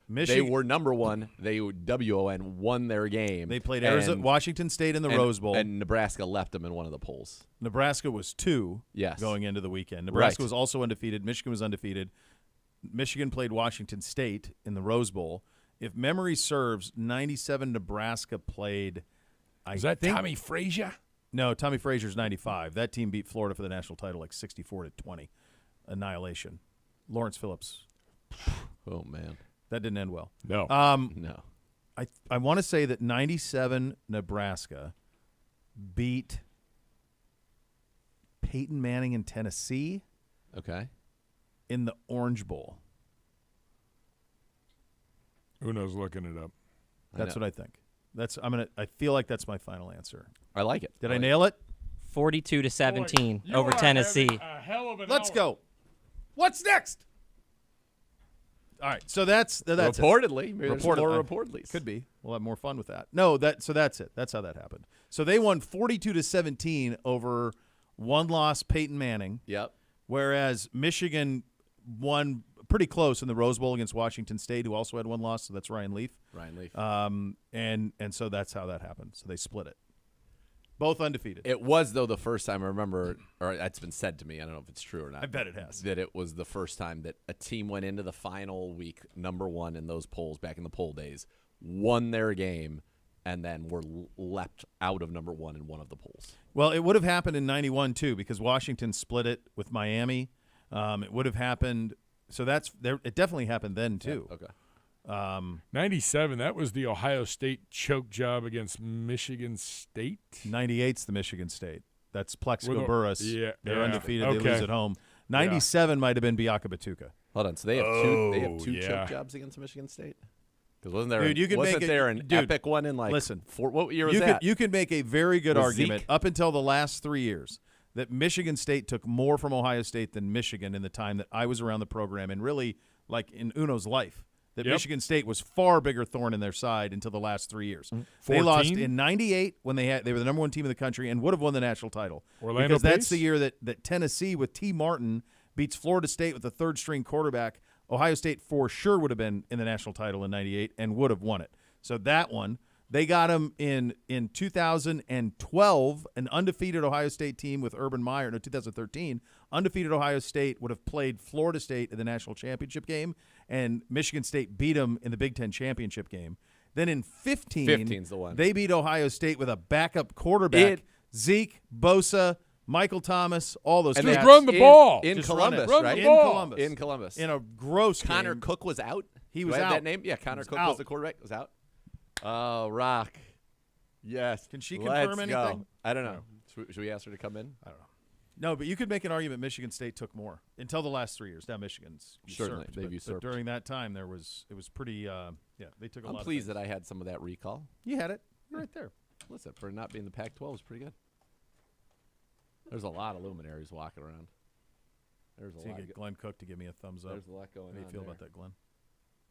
They were number one. They WON won their game.
They played Arizona, Washington State in the Rose Bowl.
And Nebraska left them in one of the polls.
Nebraska was 2 going into the weekend. Nebraska was also undefeated. Michigan was undefeated. Michigan played Washington State in the Rose Bowl. If memory serves, 97 Nebraska played.
Is that Tommy Frazier?
No, Tommy Frazier's 95. That team beat Florida for the national title like 64-20. Annihilation. Lawrence Phillips.
Oh, man.
That didn't end well.
No.
No.
I want to say that 97 Nebraska beat Peyton Manning in Tennessee.
Okay.
In the Orange Bowl.
Uno's looking it up.
That's what I think. I feel like that's my final answer.
I like it.
Did I nail it?
42-17 over Tennessee.
A hell of an
Let's go. What's next? All right, so that's
reportedly.
it.
Maybe there's more reportedly.
Could be. We'll have more fun with that. No, that's it. That's how that happened. So they won 42-17 over one-loss Peyton Manning.
Yep.
Whereas Michigan won pretty close in the Rose Bowl against Washington State, who also had one loss. So that's Ryan Leaf. And so that's how that happened. So they split it. Both undefeated.
It was, though, the first time I remember, or it's been said to me, I don't know if it's true or not.
I bet it has.
That it was the first time that a team went into the final week, number one in those polls back in the poll days, won their game, and then were leapt out of number one in one of the polls.
Well, it would have happened in 91, too, because Washington split it with Miami. It would have happened. So it definitely happened then, too.
Yeah, okay.
97, that was the Ohio State choke job against Michigan State.
98's the Michigan State. That's Plexico Burress.
Yeah,
They're undefeated. Okay. They lose at home. 97 might have been Bianca Batuka.
Hold on. So they have two choke jobs against Michigan State? Because wasn't there an epic one in what year was that?
You could make a very good argument up until the last 3 years that Michigan State took more from Ohio State than Michigan in the time that I was around the program and really like in Uno's life. That Michigan State was far bigger thorn in their side until the last 3 years.
14?
They lost in 98 when they were the number one team in the country and would have won the national title.
Orlando
because that's
Pace?
the year that Tennessee with T. Martin beats Florida State with a third-string quarterback. Ohio State for sure would have been in the national title in 98 and would have won it. So that one, they got them in 2012, an undefeated Ohio State team with Urban Meyer. No, 2013, undefeated Ohio State would have played Florida State in the national championship game, and Michigan State beat them in the Big Ten championship game. Then in 15's
the one.
They beat Ohio State with a backup quarterback, Zeke, Bosa, Michael Thomas, all those
and
guys.
just run the ball.
In
Just
Columbus,
run
right?
In Columbus.
In Columbus.
In a gross
Connor
game.
Cook was out?
He was
Do I have
out.
that name? Yeah, Connor Cook
out.
was the quarterback. Was out? Oh, Rock. Yes.
Can she confirm anything?
Go. I don't know. Should we ask her to come in?
I don't know. No, but you could make an argument Michigan State took more until the last 3 years. Now Michigan's
Certainly,
usurped,
they've
but
usurped.
during that time it was pretty they took a lot
I'm
of
pleased
things.
that I had some of that recall.
You had it. You're right there.
Listen, for not being the Pac-12 was pretty good. There's a lot of luminaries walking around. There's a
So you
lot.
get Glenn Cook to give me a thumbs up.
There's a lot going on.
How do you feel
there.
about that, Glenn?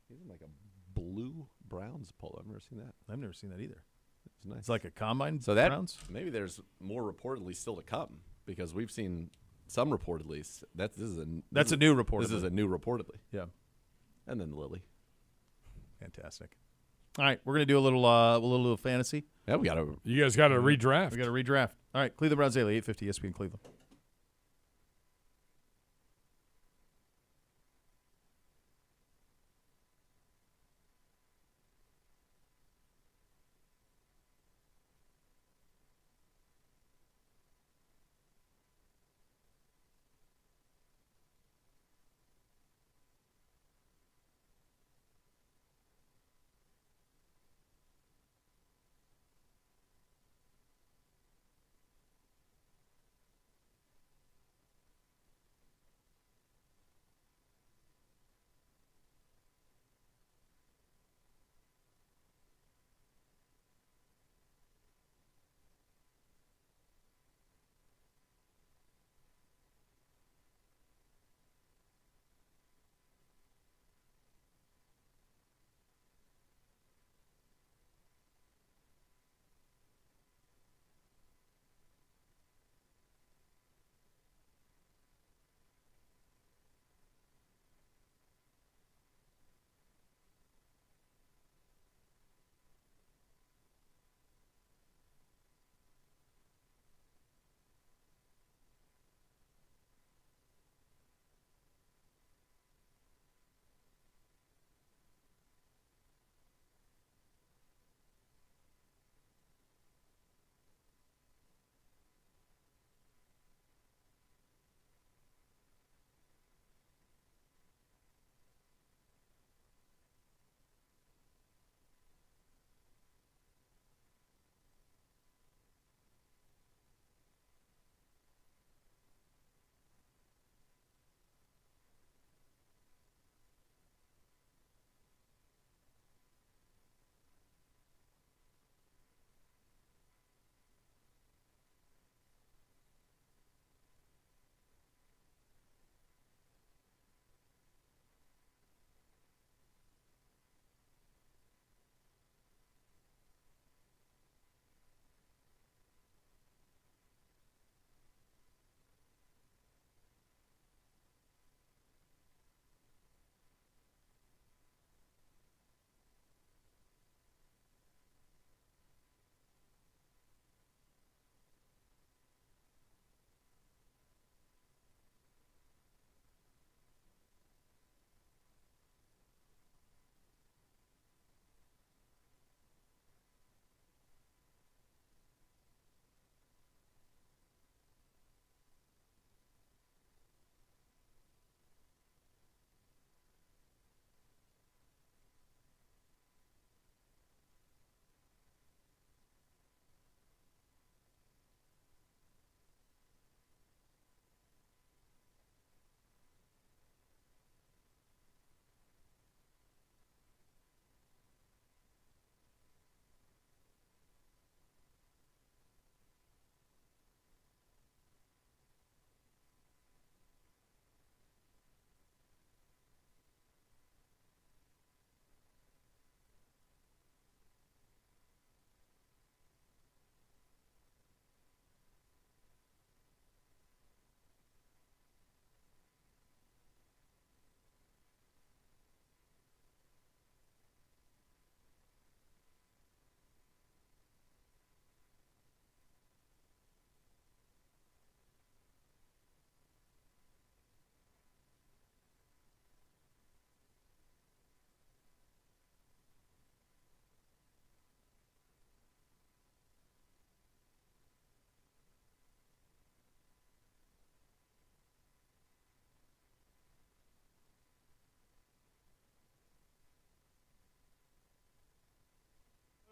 He's in like a blue Browns polo. I've never seen that.
I've never seen that either.
It's nice.
It's like a combine.
So that
Browns?
maybe there's more reportedly still to come because we've seen some reportedly. That's
a new reportedly.
This is a new reportedly.
Yeah.
And then Lily.
Fantastic. All right, we're gonna do a little fantasy.
Yeah, we got to.
You guys got to redraft.
We got to redraft. All right, Cleveland Browns Daily 850 ESPN Cleveland.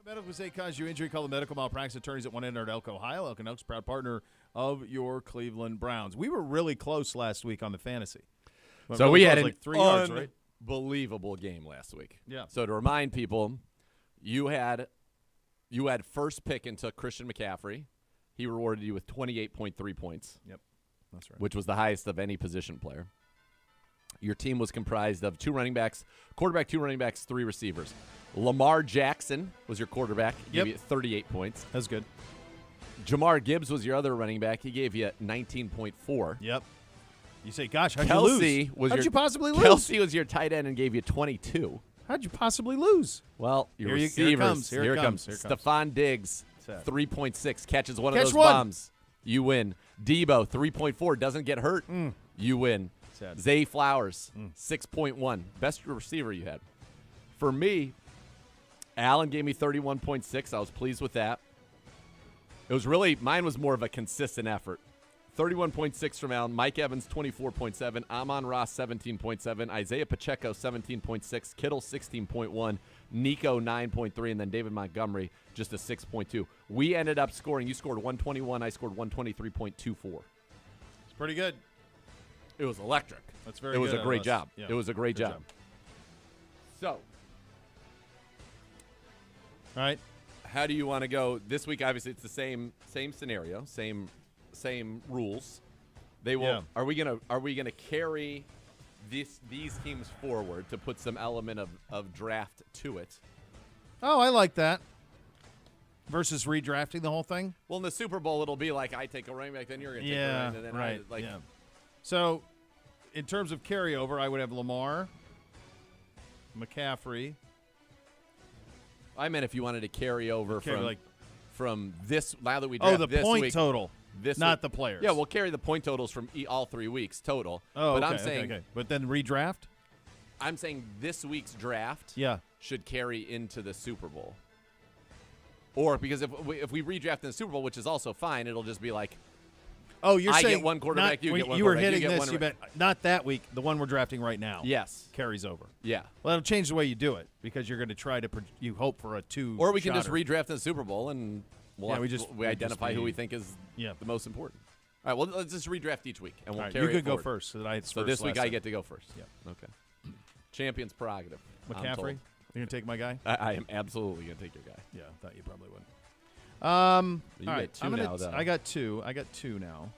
Medical say cause you injury. Call the medical malpractice attorneys at 1-800 Elk, Ohio. Elk and Elk's proud partner of your Cleveland Browns. We were really close last week on the fantasy.
So we had
like 3 yards, right?
Unbelievable game last week.
Yeah.
So to remind people, you had first pick and took Christian McCaffrey. He rewarded you with 28.3 points.
Yep, that's right.
Which was the highest of any position player. Your team was comprised of 2 running backs, quarterback, 2 running backs, 3 receivers. Lamar Jackson was your quarterback. He gave you 38 points.
That's good.
Jamar Gibbs was your other running back. He gave you 19.4.
Yep. You say, gosh, how'd
Kelsey
you lose? How'd you possibly lose?
Kelsey was your tight end and gave you 22.
How'd you possibly lose?
Well, your
Here
receivers.
Here it comes.
Stephon Diggs,
Sad.
3.6, catches one of
Catch
those
one.
bombs. You win. Debo, 3.4, doesn't get hurt. You win.
Sad.
Zay Flowers, 6.1. Best receiver you had. For me, Allen gave me 31.6. I was pleased with that. It was really, mine was more of a consistent effort. 31.6 from Allen. Mike Evans, 24.7. Amon-Ra, 17.7. Isaiah Pacheco, 17.6. Kittle, 16.1. Nico, 9.3. And then David Montgomery, just a 6.2. We ended up scoring. You scored 121. I scored 123.24.
It's pretty good.
It was electric.
That's very
It
good.
was a
out
great
of us.
job.
Yeah.
It was a great
Good
job. So,
All right.
how do you want to go this week? Obviously, it's the same scenario, same rules. They will.
Yeah.
Are we gonna carry these teams forward to put some element of draft to it?
Oh, I like that. Versus redrafting the whole thing?
Well, in the Super Bowl, it'll be like I take a running back, then you're gonna take a running back, and then
right.
I, like.
Yeah. So, in terms of carryover, I would have Lamar, McCaffrey.
I meant if you wanted to carry over
Carry,
from this now that we draft
the
this
point
week,
total,
this
not
week.
the players.
Yeah, we'll carry the point totals from all 3 weeks total.
Oh,
but
okay,
I'm saying
okay. But then redraft?
I'm saying this week's draft
Yeah.
should carry into the Super Bowl. Or because if we redraft in the Super Bowl, which is also fine, it'll just be like,
Oh, you're
I
saying
get one quarterback,
not,
you
when
get one
you were
quarterback, you
hitting
get
this,
one
you bet not that week. The one we're drafting right now.
yes,
Carries over.
yeah.
Well, it'll change the way you do it because you're going to try to you hope for a 2.
Or we can just redraft in the Super Bowl and we identify who we think is
Yeah.
the most important. All right, well, let's just redraft each week, and we'll
All right,
carry
you
it
could go
forward.
first.
So this week I get to go first.
Yeah.
Okay. Champion's prerogative. I'm
McCaffrey.
told.
You're going to take my guy?
I am absolutely going to take your guy.
Yeah, I thought you probably would.
You
All
get
right,
two
I'm gonna
now, though.
I got 2. I got 2 now.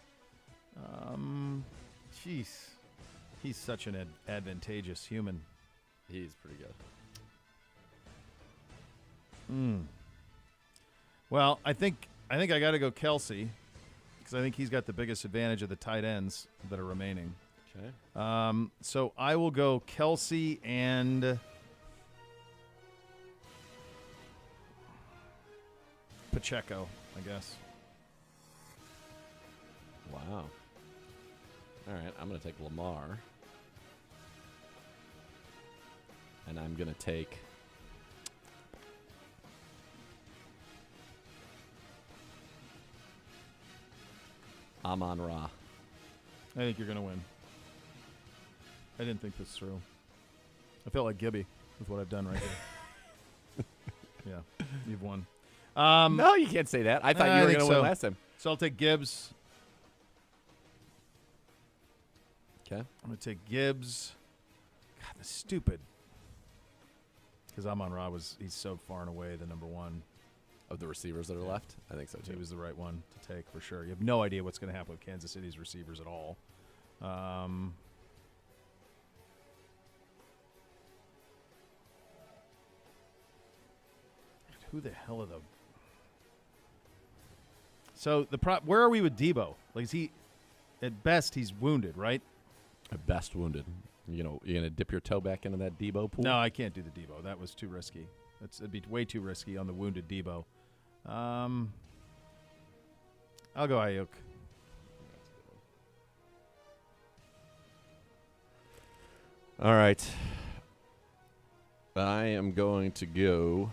Jeez. He's such an advantageous human.
He's pretty good.
Well, I think I got to go Kelsey because I think he's got the biggest advantage of the tight ends that are remaining.
Okay.
So I will go Kelsey and Pacheco, I guess.
Wow. All right, I'm going to take Lamar. And I'm going to take Amon-Ra.
I think you're going to win. I didn't think this through. I felt like Gibby with what I've done right here. Yeah, you've won.
No, you can't say that. I thought you were
think
going to
so.
win last time.
So I'll take Gibbs.
Okay.
I'm going to take Gibbs. God, that's stupid. Because Amon-Ra he's so far and away the number one.
Of the receivers that are left? I think so, too.
He was the right one to take for sure. You have no idea what's going to happen with Kansas City's receivers at all. Who the hell are the? So where are we with Debo? Like, is he at best he's wounded, right?
At best wounded. You're gonna dip your toe back into that Debo pool?
No, I can't do the Debo. That was too risky. It'd be way too risky on the wounded Debo. I'll go Ayuk.
All right. I am going to go.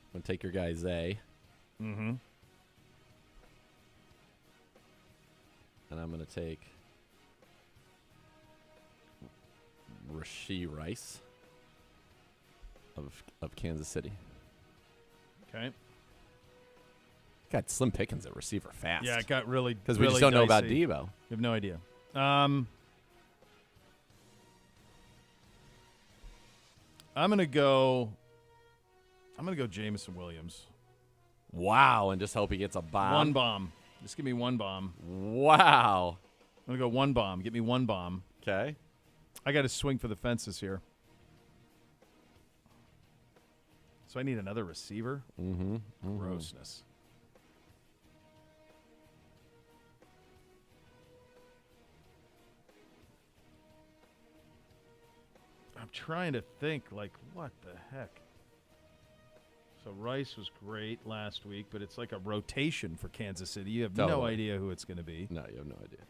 I'm going to take your guy, Zay.
Mm-hmm.
And I'm going to take Rashee Rice. of Kansas City.
Okay.
Got Slim Pickens at receiver fast.
Yeah, it got really
because we just don't know about Debo.
You have no idea. I'm gonna go Jameson Williams.
Wow, and just hope he gets a bomb.
One bomb. Just give me one bomb.
Wow.
I'm gonna go one bomb. Get me one bomb.
Okay.
I got to swing for the fences here. So I need another receiver. Grossness. I'm trying to think, like, what the heck? So Rice was great last week, but it's like a rotation for Kansas City. You have no idea who it's going to be.
No, you have no idea.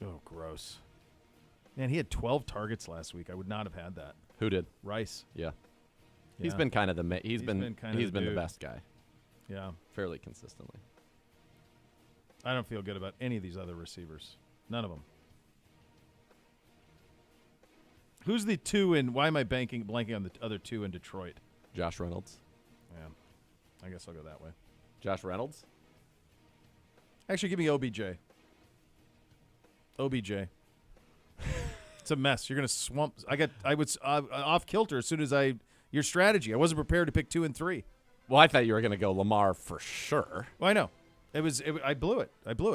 Oh, gross. Man, he had 12 targets last week. I would not have had that.
Who did?
Rice.
Yeah. He's been kind of the he's been the best guy.
Yeah.
Fairly consistently.
I don't feel good about any of these other receivers. None of them. Who's the two in? Why am I blanking on the other two in Detroit?
Josh Reynolds.
Yeah. I guess I'll go that way.
Josh Reynolds?
Actually, give me OBJ. OBJ. It's a mess. You're going to swamp. I was off kilter as soon as your strategy. I wasn't prepared to pick 2 and 3.
Well, I thought you were going to go Lamar for sure.
Well, I know. I blew it.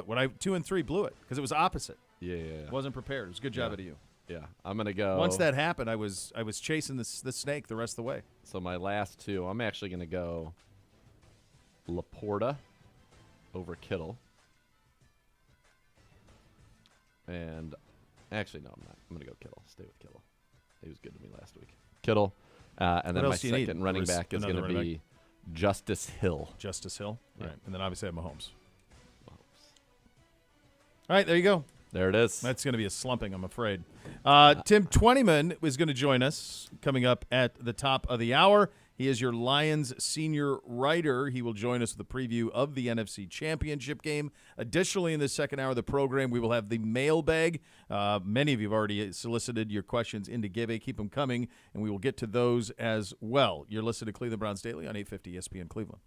When 2 and 3 blew it because it was opposite.
Yeah.
Wasn't prepared. It was a good job out of you.
Yeah, I'm going to go.
Once that happened, I was chasing the snake the rest of the way.
So my last two, I'm actually going to go Laporta over Kittle. And actually, no, I'm not. I'm going to go Kittle. Stay with Kittle. He was good to me last week. Kittle. And then my second running back is going to be Justice Hill.
Justice Hill?
Yeah.
Right. And then obviously I have Mahomes. All right, there you go.
There it is.
That's going to be a slumping, I'm afraid. Tim Twentyman is going to join us coming up at the top of the hour. He is your Lions senior writer. He will join us with a preview of the NFC Championship game. Additionally, in the second hour of the program, we will have the mailbag. Many of you have already solicited your questions into Give. Keep them coming, and we will get to those as well. You're listening to Cleveland Browns Daily on 850 ESPN Cleveland.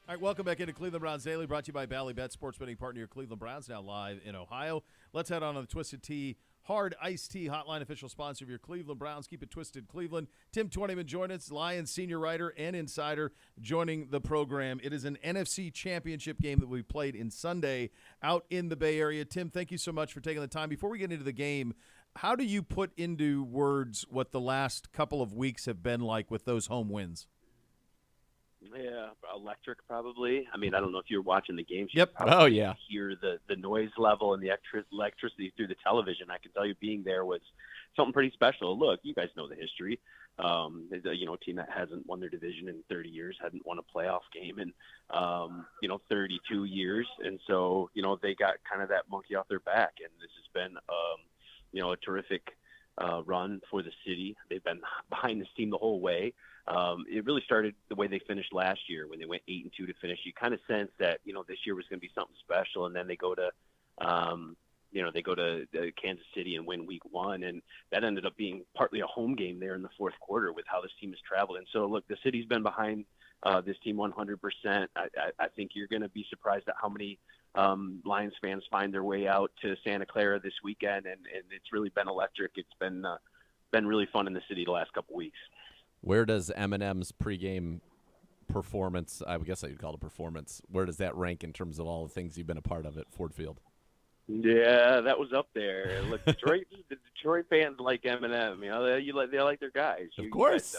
All right, welcome back into Cleveland Browns Daily, brought to you by Bally Bet, sports betting partner of your Cleveland Browns, now live in Ohio. Let's head on to the Twisted Tea Hard Iced Tea Hotline, official sponsor of your Cleveland Browns. Keep it twisted, Cleveland. Tim Twentyman joined us, Lions senior writer and insider, joining the program. It is an NFC championship game that we played in Sunday out in the Bay Area. Tim, thank you so much for taking the time. Before we get into the game, how do you put into words what the last couple of weeks have been like with those home wins?
Yeah, electric probably. I mean, I don't know if you're watching the games.
Yep.
Oh, yeah.
Hear the noise level and the electricity through the television. I can tell you being there was something pretty special. Look, you guys know the history. A team that hasn't won their division in 30 years, hadn't won a playoff game in, 32 years. And so, they got kind of that monkey off their back. And this has been, a terrific run for the city. They've been behind this team the whole way. It really started the way they finished last year when they went 8-2 to finish. You kind of sense that, this year was going to be something special. And then they go to, Kansas City and win week 1. And that ended up being partly a home game there in the fourth quarter with how this team has traveled. And so, look, the city's been behind this team 100%. I think you're going to be surprised at how many Lions fans find their way out to Santa Clara this weekend. And it's really been electric. It's been really fun in the city the last couple weeks.
Where does Eminem's pregame performance, I guess I would call it a performance, where does that rank in terms of all the things you've been a part of at Ford Field?
Yeah, that was up there. Look, the Detroit fans like Eminem. They like their guys.
Of course.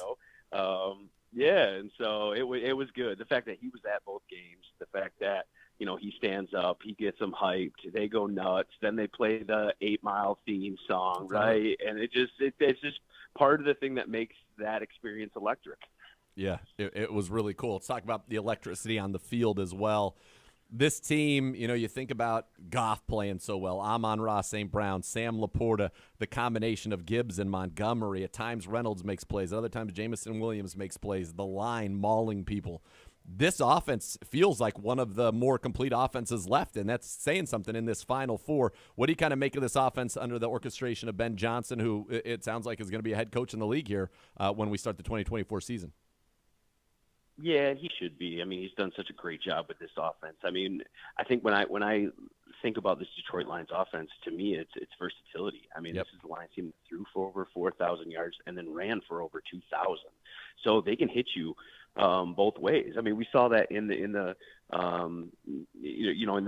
And so it was good. The fact that he was at both games, the fact that he stands up, he gets them hyped, they go nuts. Then they play the 8 Mile theme song, right? And it's just part of the thing that makes that experience electric.
Yeah, it was really cool. Let's talk about the electricity on the field as well. This team, you think about Goff playing so well, Amon-Ra St. Brown, Sam Laporta, the combination of Gibbs and Montgomery. At times Reynolds makes plays. At other times Jamison Williams makes plays. The line mauling people. This offense feels like one of the more complete offenses left, and that's saying something in this Final Four. What do you kind of make of this offense under the orchestration of Ben Johnson, who it sounds like is going to be a head coach in the league here when we start the 2024 season?
Yeah, he should be. I mean, he's done such a great job with this offense. I mean, I think when I think about this Detroit Lions offense, to me, it's versatility. I mean, This is the Lions team that threw for over 4,000 yards and then ran for over 2,000. So they can hit you both ways. I mean, we saw that in the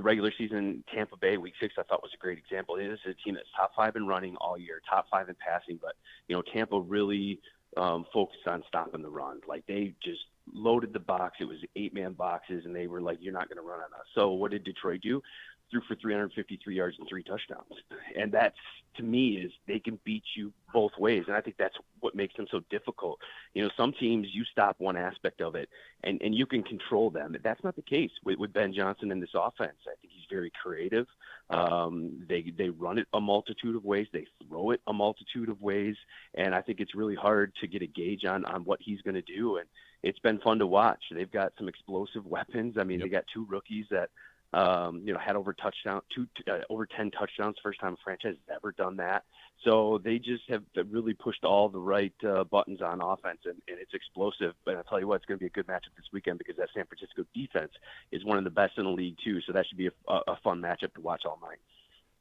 regular season. Tampa Bay Week 6, I thought was a great example. It is a team that's top 5 in running all year, top 5 in passing, but Tampa really focused on stopping the run. Like they just loaded the box. It was 8-man boxes, and they were like, "You're not going to run on us." So what did Detroit do? Threw for 353 yards and 3 touchdowns. And that's, to me, is they can beat you both ways. And I think that's what makes them so difficult. Some teams, you stop one aspect of it and you can control them. That's not the case with Ben Johnson in this offense. I think he's very creative. They run it a multitude of ways. They throw it a multitude of ways. And I think it's really hard to get a gauge on what he's going to do. And it's been fun to watch. They've got some explosive weapons. I mean, They got 2 rookies that, had over 10 touchdowns, first time a franchise has ever done that. So they just have really pushed all the right buttons on offense, and it's explosive. But I'll tell you what, it's going to be a good matchup this weekend because that San Francisco defense is one of the best in the league too. So that should be a fun matchup to watch all night.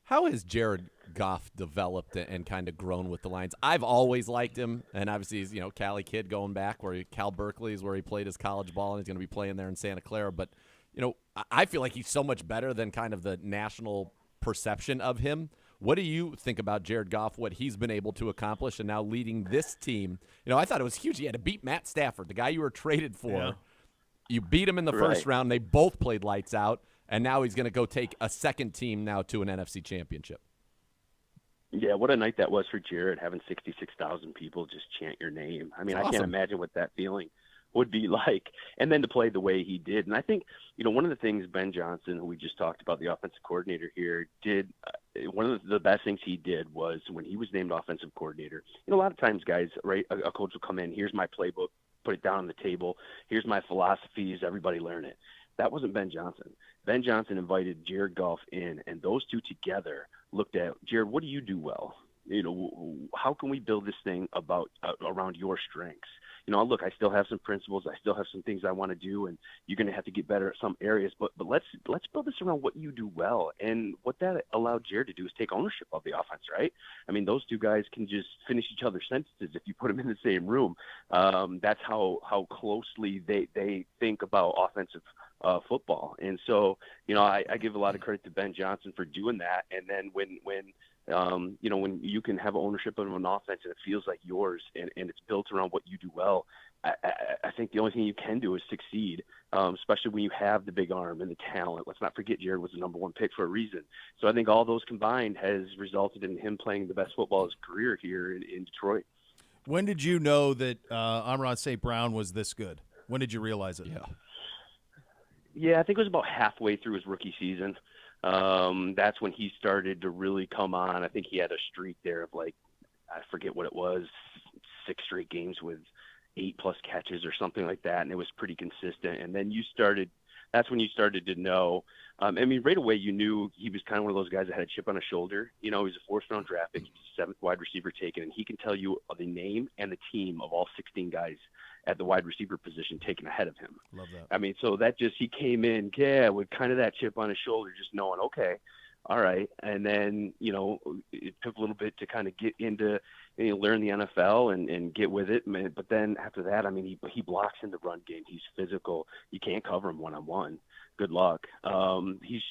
How has Jared Goff developed and kind of grown with the Lions? I've always liked him, and obviously he's Cali kid going back Cal Berkeley is where he played his college ball, and he's going to be playing there in Santa Clara. But I feel like he's so much better than kind of the national perception of him. What do you think about Jared Goff, what he's been able to accomplish, and now leading this team? I thought it was huge. He had to beat Matt Stafford, the guy you were traded for. Yeah. You beat him in the first round. They both played lights out, and now he's going to go take a second team now to an NFC championship.
Yeah, what a night that was for Jared, having 66,000 people just chant your name. I mean, I can't imagine what that feeling would be like, and then to play the way he did. And I think, one of the things Ben Johnson, who we just talked about, the offensive coordinator here, did, one of the best things he did was when he was named offensive coordinator, a lot of times guys, right, a coach will come in, here's my playbook, put it down on the table, here's my philosophies, everybody learn it. That wasn't Ben Johnson. Ben Johnson invited Jared Goff in, and those two together looked at, Jared, what do you do well? How can we build this thing around your strengths? look, I still have some principles. I still have some things I want to do, and you're going to have to get better at some areas. But let's build this around what you do well. And what that allowed Jared to do is take ownership of the offense, right? I mean, those two guys can just finish each other's sentences if you put them in the same room. That's how closely they think about offensive football. And so, I give a lot of credit to Ben Johnson for doing that. And then when you can have ownership of an offense and it feels like yours and it's built around what you do well, I think the only thing you can do is succeed, especially when you have the big arm and the talent. Let's not forget Jared was the number one pick for a reason. So I think all those combined has resulted in him playing the best football of his career here in Detroit.
When did you know that Amon-Ra St. Brown was this good? When did you realize it?
Yeah, I think it was about halfway through his rookie season. That's when he started to really come on. I think he had a streak there of I forget what it was, 6 straight games with 8+ catches or something like that. And it was pretty consistent. And then that's when you started to know, right away you knew he was kind of one of those guys that had a chip on his shoulder. He's a 4th round draft pick, he's the 7th wide receiver taken, and he can tell you the name and the team of all 16 guys at the wide receiver position taken ahead of him.
Love that.
So that he came in, with kind of that chip on his shoulder, just knowing, okay, all right. And then, it took a little bit to kind of get into, learn the NFL and get with it. But then after that, he blocks in the run game. He's physical. You can't cover him one-on-one. Good luck. He's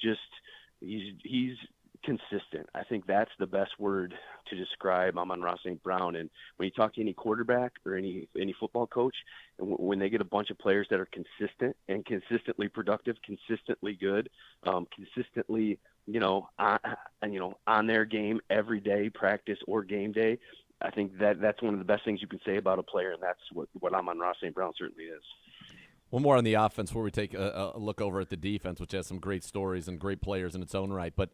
consistent. I think that's the best word to describe Amon-Ra St. Brown. And when you talk to any quarterback or any football coach, and when they get a bunch of players that are consistent and consistently productive, consistently good, consistently, on their game every day, practice or game day, I think that's one of the best things you can say about a player, and that's what Amon-Ra St. Brown certainly is.
One more on the offense before we take a look over at the defense, which has some great stories and great players in its own right. But,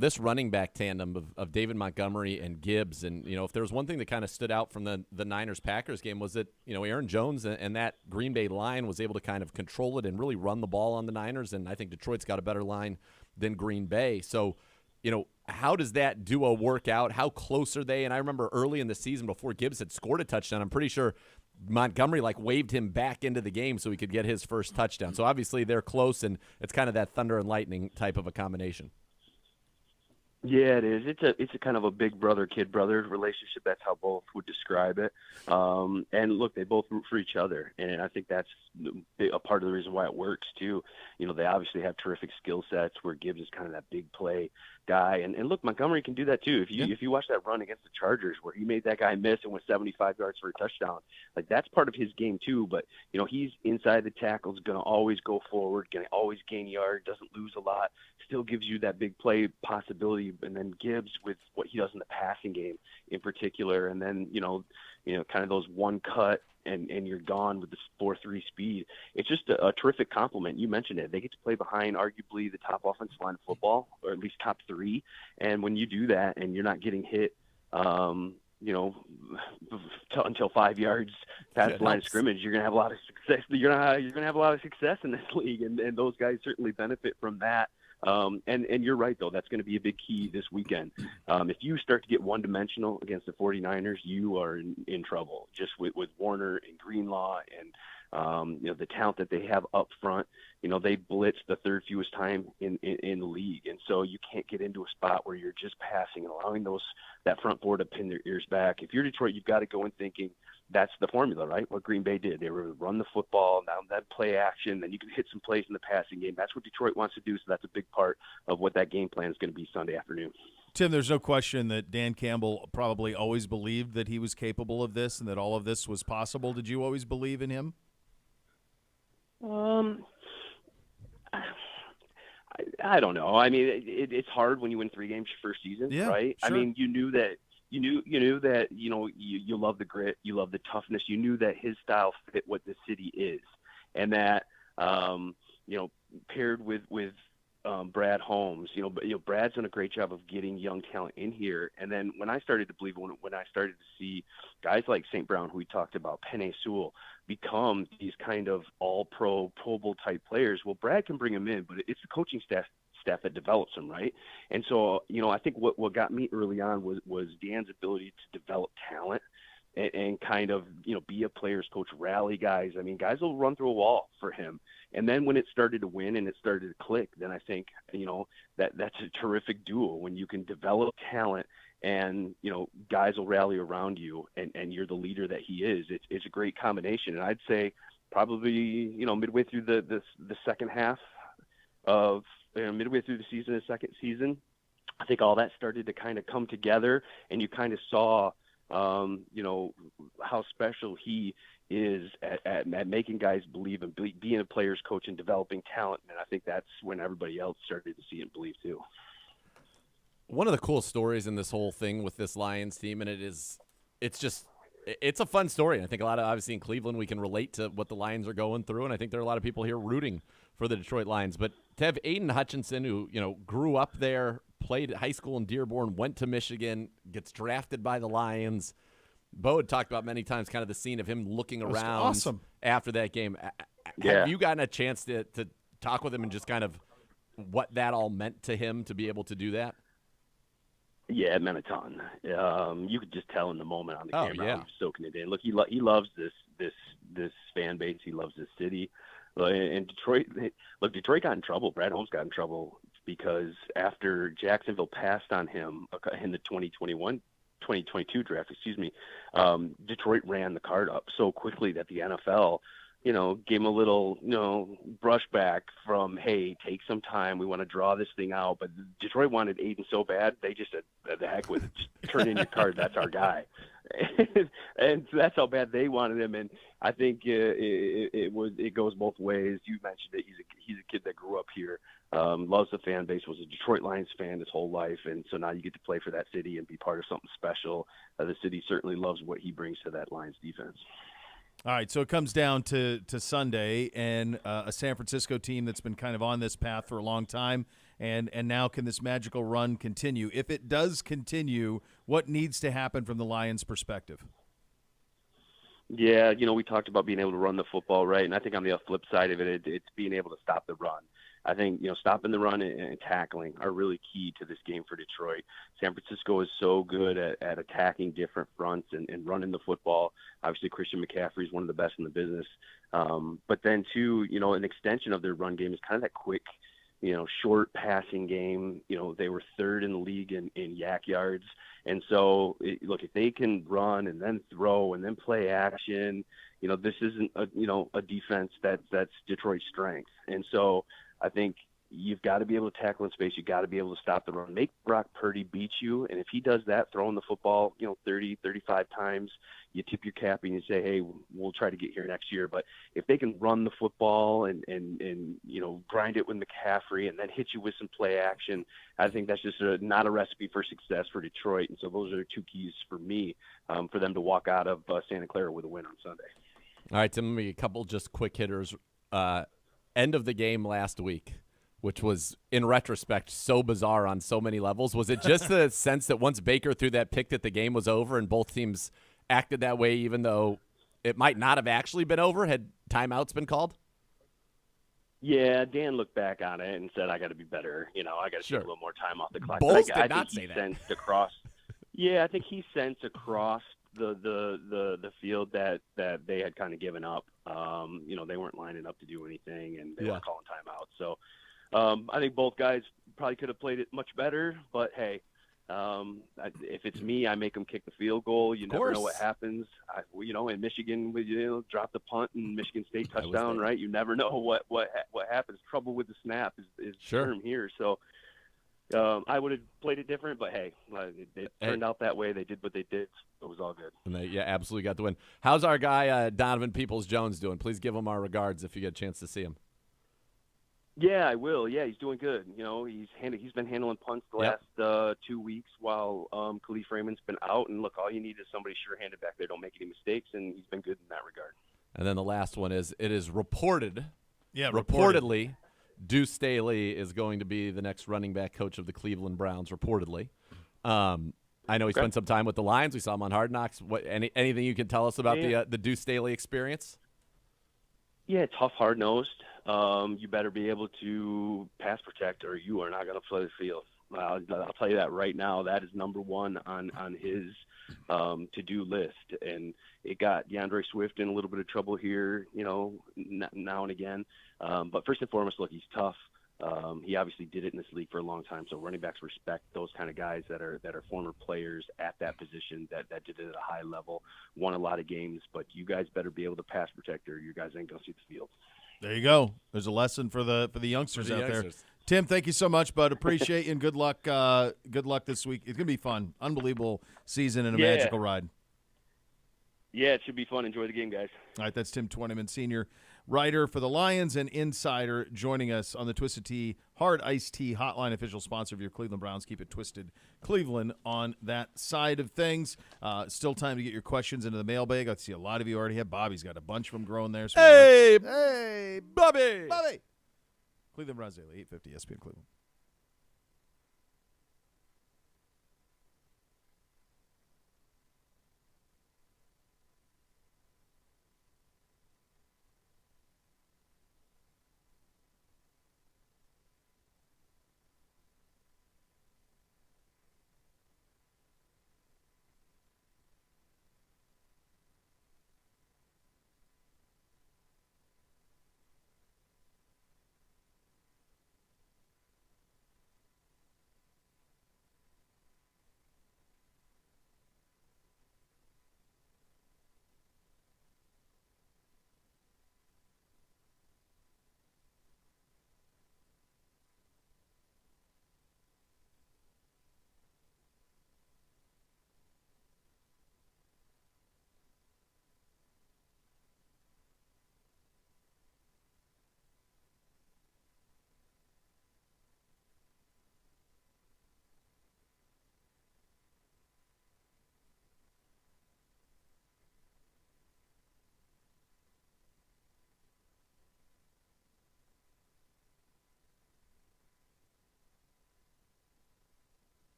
this running back tandem of David Montgomery and Gibbs, and, if there was one thing that kind of stood out from the Niners-Packers game was that, Aaron Jones and that Green Bay line was able to kind of control it and really run the ball on the Niners, and I think Detroit's got a better line than Green Bay. So, how does that duo work out? How close are they? And I remember early in the season before Gibbs had scored a touchdown, I'm pretty sure Montgomery waved him back into the game so he could get his first touchdown. So obviously they're close, and it's kind of that thunder and lightning type of a combination.
Yeah, it is. It's a kind of a big brother kid brother relationship. That's how both would describe it. And look, they both root for each other, and I think that's a part of the reason why it works too. They obviously have terrific skill sets where Gibbs is kind of that big play guy, and look, Montgomery can do that too. If you watch that run against the Chargers where he made that guy miss and went 75 yards for a touchdown, that's part of his game too. But he's inside the tackles, going to always go forward, going to always gain yard, doesn't lose a lot, still gives you that big play possibility. And then Gibbs with what he does in the passing game in particular, and then kind of those one cut and you're gone with this 4.3 speed. It's just a terrific compliment. You mentioned it. They get to play behind arguably the top offensive line of football, or at least top 3. And when you do that and you're not getting hit, until 5 yards past the line of scrimmage, you're going to have a lot of success. You're going to have a lot of success in this league, and those guys certainly benefit from that. And you're right, though. That's going to be a big key this weekend. If you start to get one-dimensional against the 49ers, you are in trouble, just with Warner and Greenlaw and the talent that they have up front. They blitz the 3rd fewest time in the league. And so you can't get into a spot where you're just passing and allowing that front four to pin their ears back. If you're Detroit, you've got to go in thinking that's the formula, right? What Green Bay did. They were run the football, now that play action, then you can hit some plays in the passing game. That's what Detroit wants to do, so that's a big part of what that game plan is going to be Sunday afternoon.
Tim, there's no question that Dan Campbell probably always believed that he was capable of this and that all of this was possible. Did you always believe in him?
I don't know. It's hard when you win 3 games your first season, right?
Sure.
You knew that. You knew that. You love the grit. You love the toughness. You knew that his style fit what the city is, and that paired with Brad Holmes. Brad's done a great job of getting young talent in here. And then when I started to believe, when I started to see guys like St. Brown, who we talked about, Penei Sewell, become these kind of all-pro, Pro Bowl type players, well, Brad can bring them in, but it's the coaching staff that develops them, right? And so, I think what got me early on was Dan's ability to develop talent and kind of, be a player's coach, rally guys. I mean, guys will run through a wall for him. And then when it started to win and it started to click, then I think, that's a terrific duo when you can develop talent and, guys will rally around you and you're the leader that he is. It's a great combination. And I'd say probably, midway through the second half of, midway through the season, the second season, I think all that started to kind of come together, and you kind of saw, how special he is at making guys believe and being a player's coach and developing talent. And I think that's when everybody else started to see and believe too.
One of the cool stories in this whole thing with this Lions team, and it's a fun story. And I think a lot of, obviously in Cleveland, we can relate to what the Lions are going through. And I think there are a lot of people here rooting for the Detroit Lions. But to have Aiden Hutchinson, who, grew up there, played high school in Dearborn, went to Michigan, gets drafted by the Lions. Bo had talked about many times kind of the scene of him looking around after that game.
Yeah.
Have you gotten a chance to talk with him and just kind of what that all meant to him to be able to do that?
Yeah, it meant a ton. You could just tell in the moment on the camera how he was soaking it in. Look, he loves this fan base. He loves this city. And Detroit got in trouble. Brad Holmes got in trouble because after Jacksonville passed on him in the 2022 draft, Detroit ran the card up so quickly that the NFL, gave him a little, brush back from, hey, take some time. We want to draw this thing out. But Detroit wanted Aiden so bad, they just said, the heck with it. Just turn in your card. That's our guy. And so that's how bad they wanted him. And I think it goes both ways. You mentioned it. He's a kid that grew up here, loves the fan base, was a Detroit Lions fan his whole life. And so now you get to play for that city and be part of something special. The city certainly loves what he brings to that Lions defense.
All right, so it comes down to Sunday and a San Francisco team that's been kind of on this path for a long time, and now can this magical run continue? If it does continue, what needs to happen from the Lions' perspective?
Yeah, we talked about being able to run the football, right? And I think on the flip side of it, it's being able to stop the run. I think, stopping the run and tackling are really key to this game for Detroit. San Francisco is so good at attacking different fronts and running the football. Obviously, Christian McCaffrey is one of the best in the business. But then, too, an extension of their run game is kind of that quick, short passing game. They were third in the league in yak yards. And so, look, if they can run and then throw and then play action, this isn't a defense that's Detroit's strength. And so I think you've got to be able to tackle in space. You've got to be able to stop the run. Make Brock Purdy beat you. And if he does that, throwing the football, 30, 35 times, you tip your cap and you say, hey, we'll try to get here next year. But if they can run the football and grind it with McCaffrey and then hit you with some play action, I think that's just not a recipe for success for Detroit. And so those are two keys for me for them to walk out of Santa Clara with a win on Sunday.
All right, Tim, a couple just quick hitters. End of the game last week, which was, in retrospect, so bizarre on so many levels. Was it just the sense that once Baker threw that pick that the game was over and both teams acted that way even though it might not have actually been over had timeouts been called?
Yeah, Dan looked back on it and said, I got to be better. I got to take a little more time off the clock.
Both
I
did not
think
say that.
Sensed across, I think he sensed across the field that they had kind of given up. They weren't lining up to do anything, and they weren't calling timeout. So I think both guys probably could have played it much better. But, hey, if it's me, I make them kick the field goal. You never know what happens. In Michigan, we drop the punt and Michigan State touchdown, right? You never know what happens. Trouble with the snap is the term here. So I would have played it different, but hey, it turned out that way. They did what they did. It was all good.
And they absolutely got the win. How's our guy Donovan Peoples-Jones doing? Please give him our regards if you get a chance to see him.
Yeah, I will. Yeah, he's doing good. He's been handling punts the last 2 weeks while Khalif Raymond's been out. And look, all you need is somebody sure-handed back there, don't make any mistakes, and he's been good in that regard. And
then the last one is it is reportedly. Deuce Staley is going to be the next running back coach of the Cleveland Browns, reportedly. I know he spent some time with the Lions. We saw him on Hard Knocks. Anything you can tell us about the Deuce Staley experience?
Yeah, tough, hard-nosed. You better be able to pass protect or you are not going to play the field. Well, I'll tell you that right now. That is number one on his to-do list, and it got DeAndre Swift in a little bit of trouble here, now and again. But first and foremost, look, he's tough. He obviously did it in this league for a long time, so running backs respect those kind of guys that are former players at that position that did it at a high level, won a lot of games. But you guys better be able to pass protect, or you guys ain't gonna see the field.
There you go. There's a lesson for the youngsters out there. Tim, thank you so much, bud. Appreciate you, and good luck. Good luck this week. It's gonna be fun. Unbelievable season and a magical ride.
Yeah, it should be fun. Enjoy the game, guys.
All right, that's Tim Twentyman, senior writer for the Lions and insider, joining us on the Twisted Tea Hard Iced Tea Hotline, official sponsor of your Cleveland Browns. Keep it twisted, Cleveland, on that side of things. Still time to get your questions into the mailbag. I see a lot of you already have. Bobby's got a bunch of them growing there. So hey, Bobby! Cleveland Browns Daily, 850 ESPN Cleveland.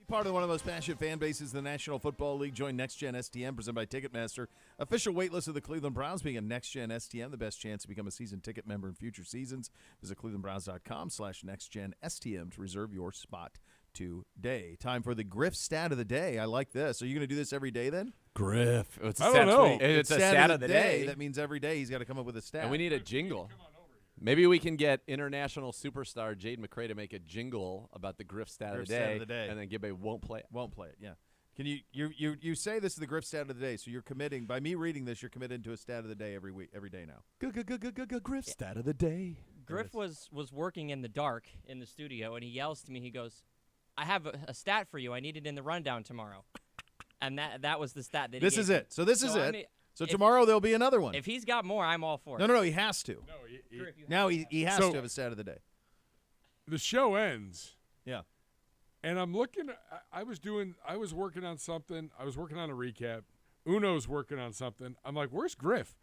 Part of one of the most passionate fan bases in the National Football League. Join Next Gen STM, presented by Ticketmaster. Official waitlist of the Cleveland Browns. Being a Next Gen STM, the best chance to become a season ticket member in future seasons. Visit clevelandbrowns.com/nextgenstm to reserve your spot today. Time for the Griff stat of the day. I like this. Are you going to do this every day then?
Griff.
I don't know.
It's a stat of the day.
That means every day he's got to come up with a stat.
And we need a jingle. Maybe we can get international superstar Jade McRae to make a jingle about the Griff stat of the day, and then Gibbe won't play it.
Won't play it. Yeah. Can you say this is the Griff stat of the day? So you're committing by me reading this. You're committed to a stat of the day every day now.
Griff stat of the day.
Griff was working in the dark in the studio, and he yells to me. He goes, "I have a stat for you. I need it in the rundown tomorrow." And that was the stat that
this
he
is
gave
it. So this
me.
is
So, I
it.
mean,
So tomorrow there'll be another one.
If he's got more, I'm all for it.
No, he has to.
No,
Now he has
So-
to have a stat of the day.
the show ends.
Yeah.
And I'm looking. I was working on something. I was working on a recap. Uno's working on something. I'm like, where's Griff?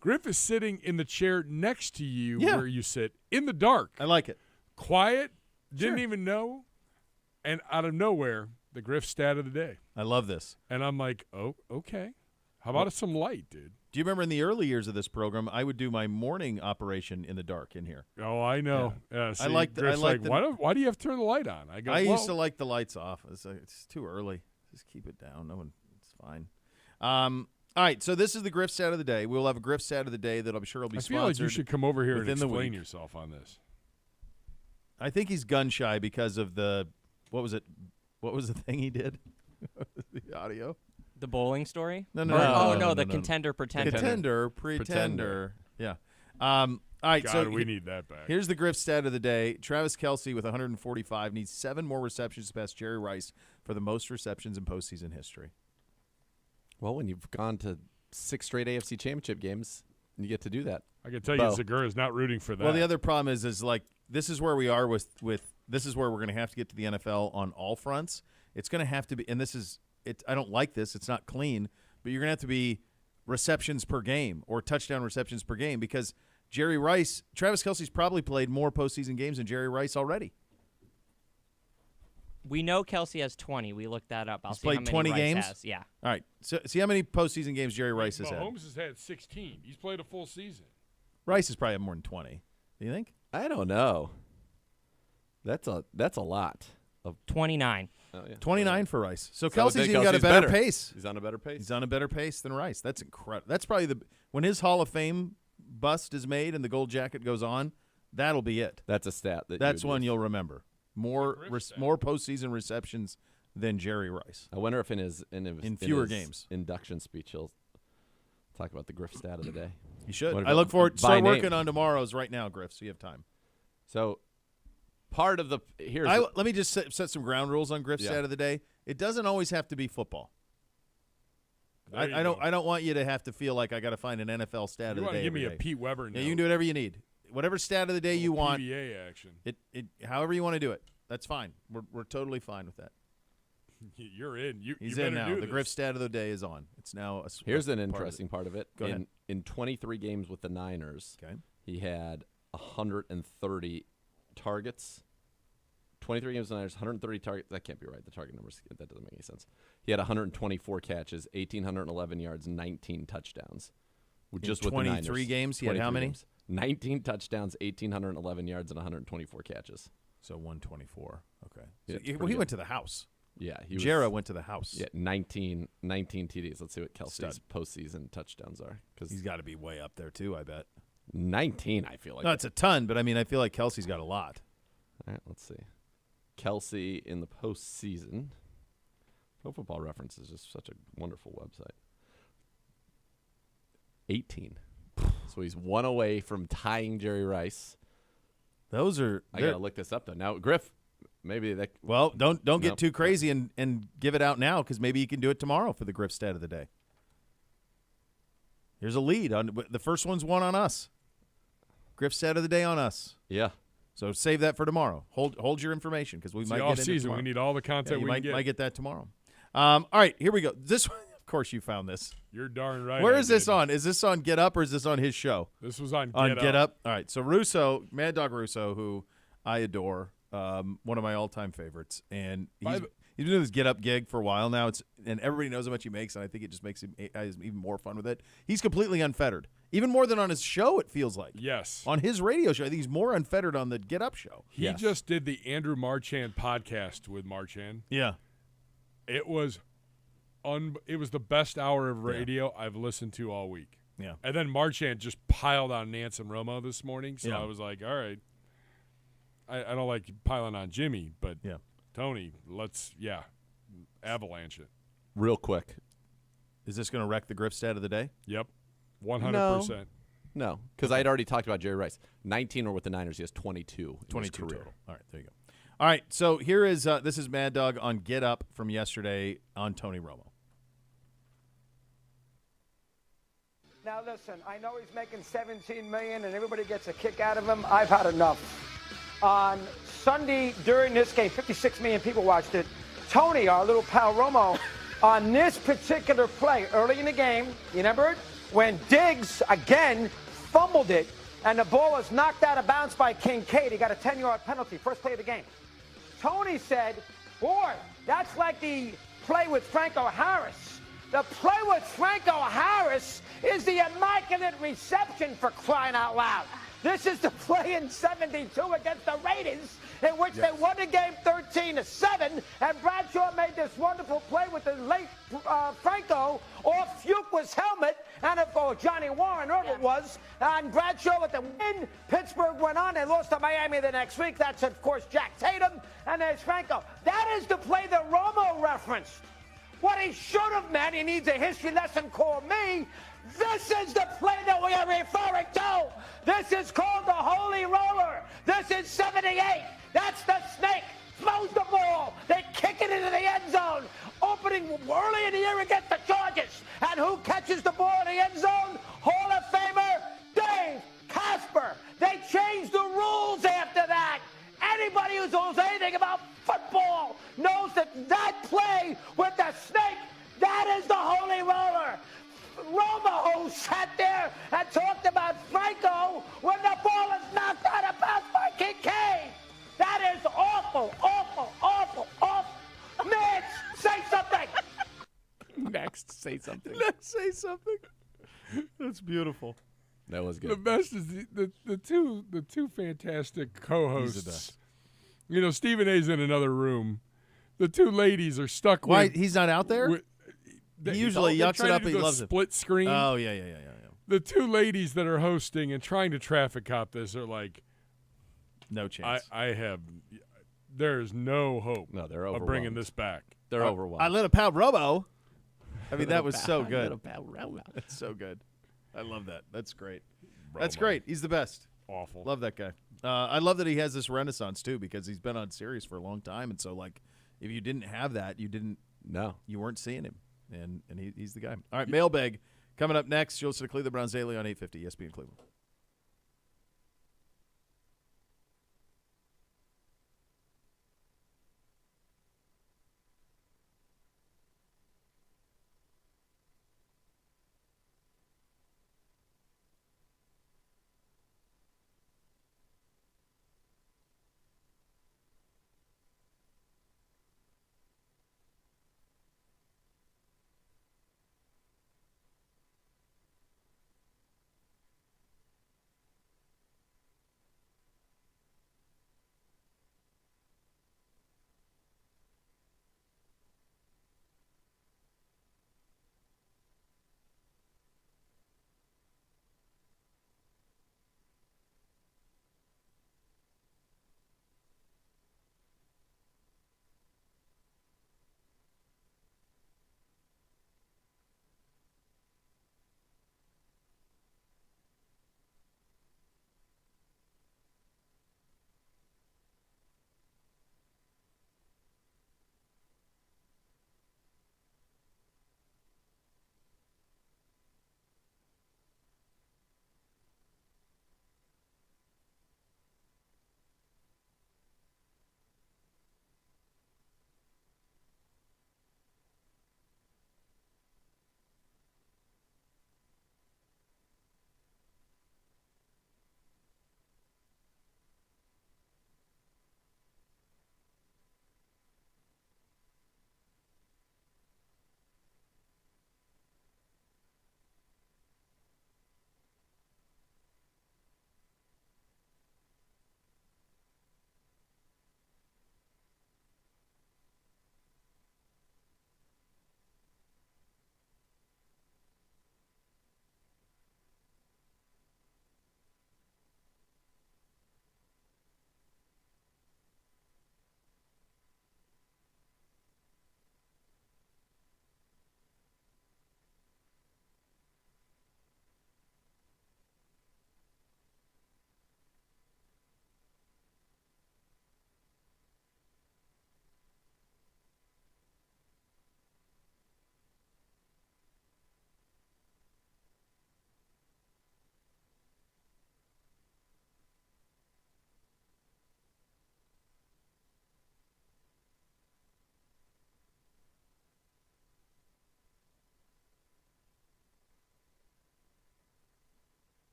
Griff is sitting in the chair next to you where you sit in the dark.
I like it.
Quiet. Didn't even know. And out of nowhere, the Griff stat of the day.
I love this.
And I'm like, oh, okay. How about some light, dude?
Do you remember in the early years of this program, I would do my morning operation in the dark in here.
Oh, I know. Yeah. See,
I like
Griff's why do you have to turn the light on? I go,
I used to like the lights off. It's too early. Just keep it down. It's fine. All right, so this is the Griff stat of the day. We'll have a Griff stat of the day that I'm sure will be
I
sponsored.
feel like you should come over here and
within the
explain
week.
yourself on this.
I think he's gun shy because of the what was it? What was the thing he did? The audio.
The bowling story?
No.
The contender pretender.
Pretender. Yeah. All right.
God,
so
we need that back.
Here's the Griff stat of the day. Travis Kelce with 145 needs 7 more receptions to pass Jerry Rice for the most receptions in postseason history.
Well, when you've gone to 6 straight AFC Championship games, you get to do that.
I can tell you, Segura is not rooting for that.
Well, the other problem is like this is where we are with this is where we're going to have to get to the NFL on all fronts. It's going to have to be, and this is it. I don't like this. It's not clean, but you're going to have to be receptions per game or touchdown receptions per game because Travis Kelce's probably played more postseason games than Jerry Rice already.
We know Kelce has 20. We looked that up.
He's
see how
played
many
20
Rice
games?
has. Yeah.
All right. So see how many postseason games Jerry Rice has had.
Mahomes has had 16. He's played a full season.
Rice has probably had more than 20. Do you think?
I don't know. That's a lot.
29.
Oh, yeah.
29 for Rice. So
So
Kelce's even got a better pace.
He's on a better pace.
He's on a better pace than Rice. That's incredible. That's probably when his Hall of Fame bust is made and the gold jacket goes on, that'll be it.
That's a stat.
That's one you'll remember. More postseason receptions than Jerry Rice.
I wonder if in
fewer
his
games
induction speech he'll talk about the Griff stat of the day.
You should.
What
I look forward.
by
Start
name.
working on tomorrow's right now, Griff, so you have time.
So part of the
let me just set some ground rules on Griff's stat of the day. It doesn't always have to be football. I don't want you to have to feel like I got to find an NFL stat of the day.
Give me
every
a
day.
Pete Weber.
Yeah, you can do whatever you need. Whatever stat of the day you want.
PBA action.
However you want to do it. That's fine. We're totally fine with that.
You're in.
He's
you
in
better
now.
do
The
this.
Griff stat of the day is on. It's now
Here's an
part
interesting part of it.
Go ahead.
In 23 games with the Niners, he had 130 targets. 23 games with the Niners, 130 targets. That can't be right. The target numbers, that doesn't make any sense. He had 124 catches, 1,811 yards, 19 touchdowns. Just with the Niners.
23 games, he had how many?
19 touchdowns, 1,811 yards, and 124 catches.
So 124. Okay.
Yeah,
So he went to the house.
Yeah,
Jarrah went to the house.
Yeah, 19 TDs. Let's see what Kelce's postseason touchdowns are. Because
he's got to be way up there too. I bet
19. I feel like
no, it's a ton, but I mean, I feel like Kelce's got a lot.
All right, let's see. Kelce in the postseason. Pro Football Reference is just such a wonderful website. 18. So he's one away from tying Jerry Rice.
Those are.
I gotta look this up though. Now Griff. Maybe that.
Well, don't get too crazy and give it out now because maybe you can do it tomorrow for the Griff stat of the day. Here's a lead on the first one's one on us. Griff stat of the day on us.
Yeah.
So save that for tomorrow. Hold your information because we might get into
season. We need all the content we
might
can get.
Might get that tomorrow. All right, here we go. This one, of course, you found this.
You're darn right.
Where is this on? Is this on Get Up or is this on his show?
This was on
Get Up. All right. So Russo, Mad Dog Russo, who I adore. One of my all-time favorites, and he's been doing this Get Up gig for a while now. And everybody knows how much he makes, and I think it just makes him has even more fun with it. He's completely unfettered, even more than on his show. It feels like on his radio show, I think he's more unfettered on the Get Up show.
He just did the Andrew Marchand podcast with Marchand.
Yeah,
it was the best hour of radio I've listened to all week.
Yeah.
And then Marchand just piled on Nance and Romo this morning, so
Yeah.
I was like, all right. I don't like piling on Jimmy, but Tony, let's avalanche it.
Real quick.
Is this going to wreck the grip stat of the day?
Yep, 100%.
No, because I had already talked about Jerry Rice. 19 were with the Niners. He has 22.
22
career.
total. All right, there you go. All right, so here is this is Mad Dog on Get Up from yesterday on Tony Romo.
Now listen, I know he's making $17 million and everybody gets a kick out of him. I've had enough. On Sunday during this game, 56 million people watched it. Tony, our little pal Romo, on this particular play early in the game, you remember it? When Diggs, again, fumbled it, and the ball was knocked out of bounds by Kincaid. He got a 10-yard penalty, first play of the game. Tony said, boy, that's like the play with Franco Harris. The play with Franco Harris is the immaculate reception, for crying out loud. This is the play in 72 against the Raiders, in which they won the game 13-7, and Bradshaw made this wonderful play with the late Franco off Fuqua's helmet, and Johnny Warren, whoever it was, and Bradshaw with the win. Pittsburgh went on. They lost to Miami the next week. That's, of course, Jack Tatum, and there's Franco. That is the play that Romo referenced. What he should have meant, he needs a history lesson, call me. This is the play that we are referring to. This is called the Holy Roller. This is 78. That's the snake. Throws the ball. They kick it into the end zone. Opening early in the year against the Chargers. And who catches the ball in the end zone? Hall of Famer Dave Casper. They changed the rules after that. Anybody who knows anything about football knows that play with the snake, that is the Holy Roller. Romo sat there and talked about Franco when the ball is knocked out of bounds by Kincaid. That is awful, awful, awful, awful. Next, say something.
Next, say something.
Let's say something. That's beautiful.
That was good.
The best is the two fantastic co-hosts.
He's the best.
You know, Stephen A's in another room. The two ladies are stuck
Why
with.
he's not out there? He usually
they're
yucks it
trying
up.
to
He
do the
loves it.
split screen.
Oh yeah.
The two ladies that are hosting and trying to traffic cop this are like,
No chance.
I have. There's no hope.
No, they're
of
overwhelmed.
bringing this back.
They're overwhelmed.
I lit a pal Robo. I mean, that was so
I
good.
lit a pal Romo.
That's so good. I love that. That's great. That's great. He's the best.
Awful.
Love that guy. I love that he has this renaissance too, because he's been on Sirius for a long time, and so like, if you didn't have that, you weren't seeing him, and he's the guy. All right, Mailbag coming up next. You'll listen to Cleveland Browns Daily on 850 ESPN Cleveland.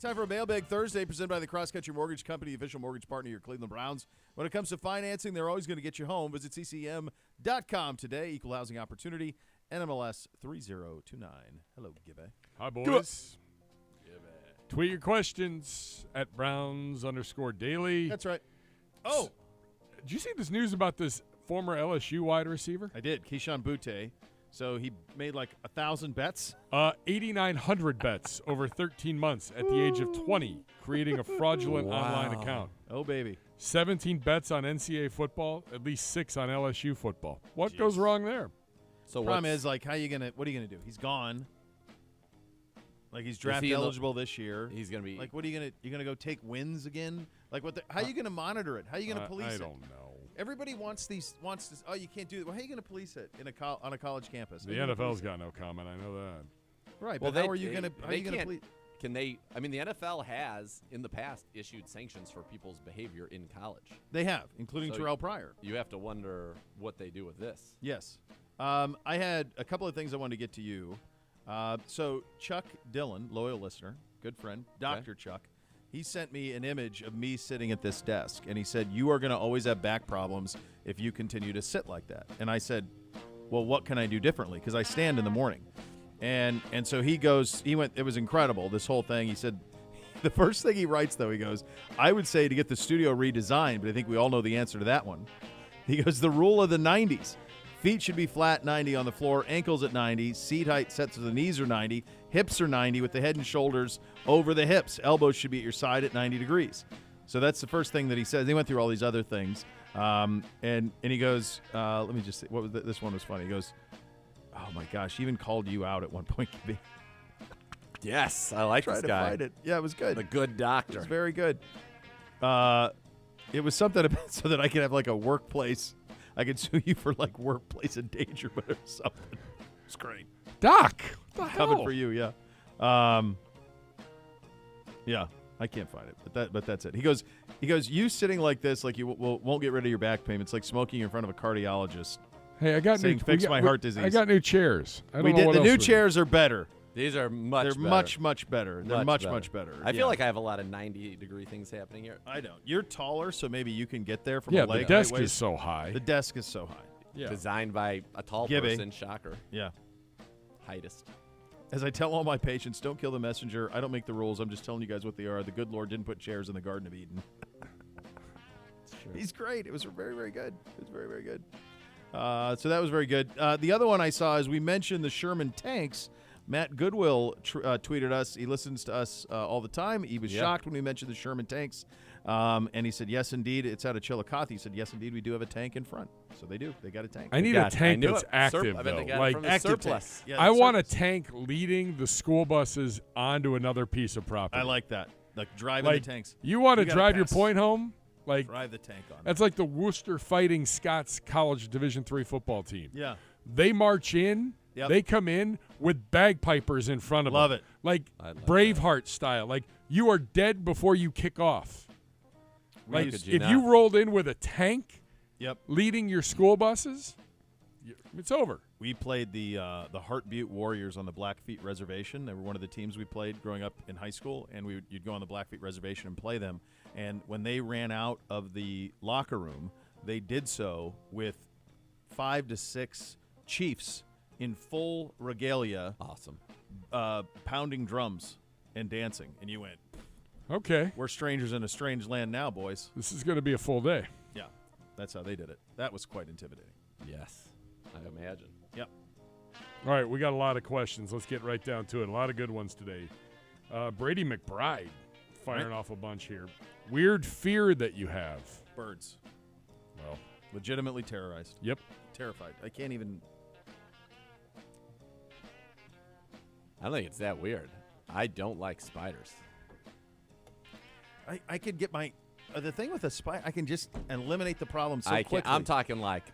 Time for a Mailbag Thursday presented by the Cross Country Mortgage Company, official mortgage partner of your Cleveland Browns. When it comes to financing, they're always going to get you home. Visit ccm.com today. Equal housing opportunity, NMLS 3029. Hello, Gibby.
Hi, boys. Tweet your questions at Browns_daily.
That's right. Oh,
Did you see this news about this former LSU wide receiver?
I did. Keyshawn Butte. So he made like 1,000 bets.
8,900 bets over 13 months at the age of 20, creating a fraudulent online account.
Oh, baby.
17 bets on NCAA football, at least 6 on LSU football. What goes wrong there?
So
Problem is, like, what are you gonna do? He's gone. Like, he's draft eligible this year.
He's gonna be
like, what are you gonna go take wins again? Like, how are you gonna monitor it? How are you gonna police it?
I don't know.
Everybody wants this. Oh, you can't do it. Well, how are you gonna police it on a college campus?
The NFL's got no comment. I know that.
Right.
Well,
but how are you gonna police?
Can they? I mean, the NFL has in the past issued sanctions for people's behavior in college.
They have, including
So
Terrell Pryor.
You have to wonder what they do with this.
Yes. I had a couple of things I wanted to get to you. So Chuck Dillon, loyal listener, good friend, Dr. Chuck, he sent me an image of me sitting at this desk, and he said, you are going to always have back problems if you continue to sit like that. And I said, well, what can I do differently? Because I stand in the morning. And so he went, it was incredible, this whole thing. He said, the first thing he writes, though, he goes, I would say to get the studio redesigned, but I think we all know the answer to that one. He goes, the rule of the 90s. Feet should be flat 90 on the floor, ankles at 90, seat height set to the knees are 90, hips are 90 with the head and shoulders over the hips. Elbows should be at your side at 90 degrees. So that's the first thing that he says. He went through all these other things. And he goes, let me just see. What was this one was funny. He goes, oh, my gosh, he even called you out at one point.
Yes, I like this guy.
Find it. Yeah, it was good.
The good doctor.
It was very good. It was something about, so that I could have like a workplace. I could sue you for like workplace endangerment or something. It's great.
Doc, what the
Coming
hell?
for you, yeah. Yeah, I can't find it, but that's it. He goes, you sitting like this, like you won't get rid of your back pain. It's like smoking in front of a cardiologist.
Hey, I got
saying, fix my heart disease.
I got new chairs. I don't
We
know
did.
what
The
else
new
we
chairs are better.
These are much
They're
better.
much better. They're much better.
I feel like I have a lot of 90-degree things happening here.
I don't. You're taller, so maybe you can get there from
Yeah,
a leg.
the desk
height
is so high.
The desk is so high.
Yeah.
Designed by a tall
Gibby.
person. Shocker.
Yeah.
Heightest.
As I tell all my patients, don't kill the messenger. I don't make the rules. I'm just telling you guys what they are. The good Lord didn't put chairs in the Garden of Eden. He's great. It was very, very good. It was very, very good. So that was very good. The other one I saw is we mentioned the Sherman tanks. Matt Goodwill tweeted us. He listens to us all the time. He was shocked when we mentioned the Sherman tanks. And he said, yes, indeed. It's out of Chillicothe. He said, yes, indeed, we do have a tank in front. So they do. They got a tank.
I need a tank that's active,
I bet they
though.
got it
Like
from the
active
surplus.
tank. Yeah,
I want a
surplus.
tank leading the school buses onto another piece of property.
I like that. Like driving
like,
the tanks.
You want to
gotta
drive your
pass.
point home? Like
Drive the tank on.
that's like the Worcester Fighting Scots College Division III football team.
Yeah.
They march in.
Yep.
They come in with bagpipers in front of
Love
them.
it.
Like
I like
Braveheart style. Like you are dead before you kick off. Like
could
if
you
you
not?
rolled in with a tank
Yep.
leading your school buses, it's over.
We played the Heart Butte Warriors on the Blackfeet Reservation. They were one of the teams we played growing up in high school, and you'd go on the Blackfeet Reservation and play them. And when they ran out of the locker room, they did so with 5 to 6 chiefs in full regalia,
Awesome.
pounding drums and dancing. And you went,
Okay.
we're strangers in a strange land now, boys.
This is going to be a full day.
Yeah, that's how they did it. That was quite intimidating.
Yes, I imagine.
Yep.
All right, we got a lot of questions. Let's get right down to it. A lot of good ones today. Brady McBride firing off a bunch here. Weird fear that you have.
Birds.
Well,
Legitimately terrorized.
yep.
Terrified. I can't even.
I don't think it's that weird. I don't like spiders.
I could get my. The thing with a spider, I can just eliminate the problem so
I
quickly.
can't. I'm talking like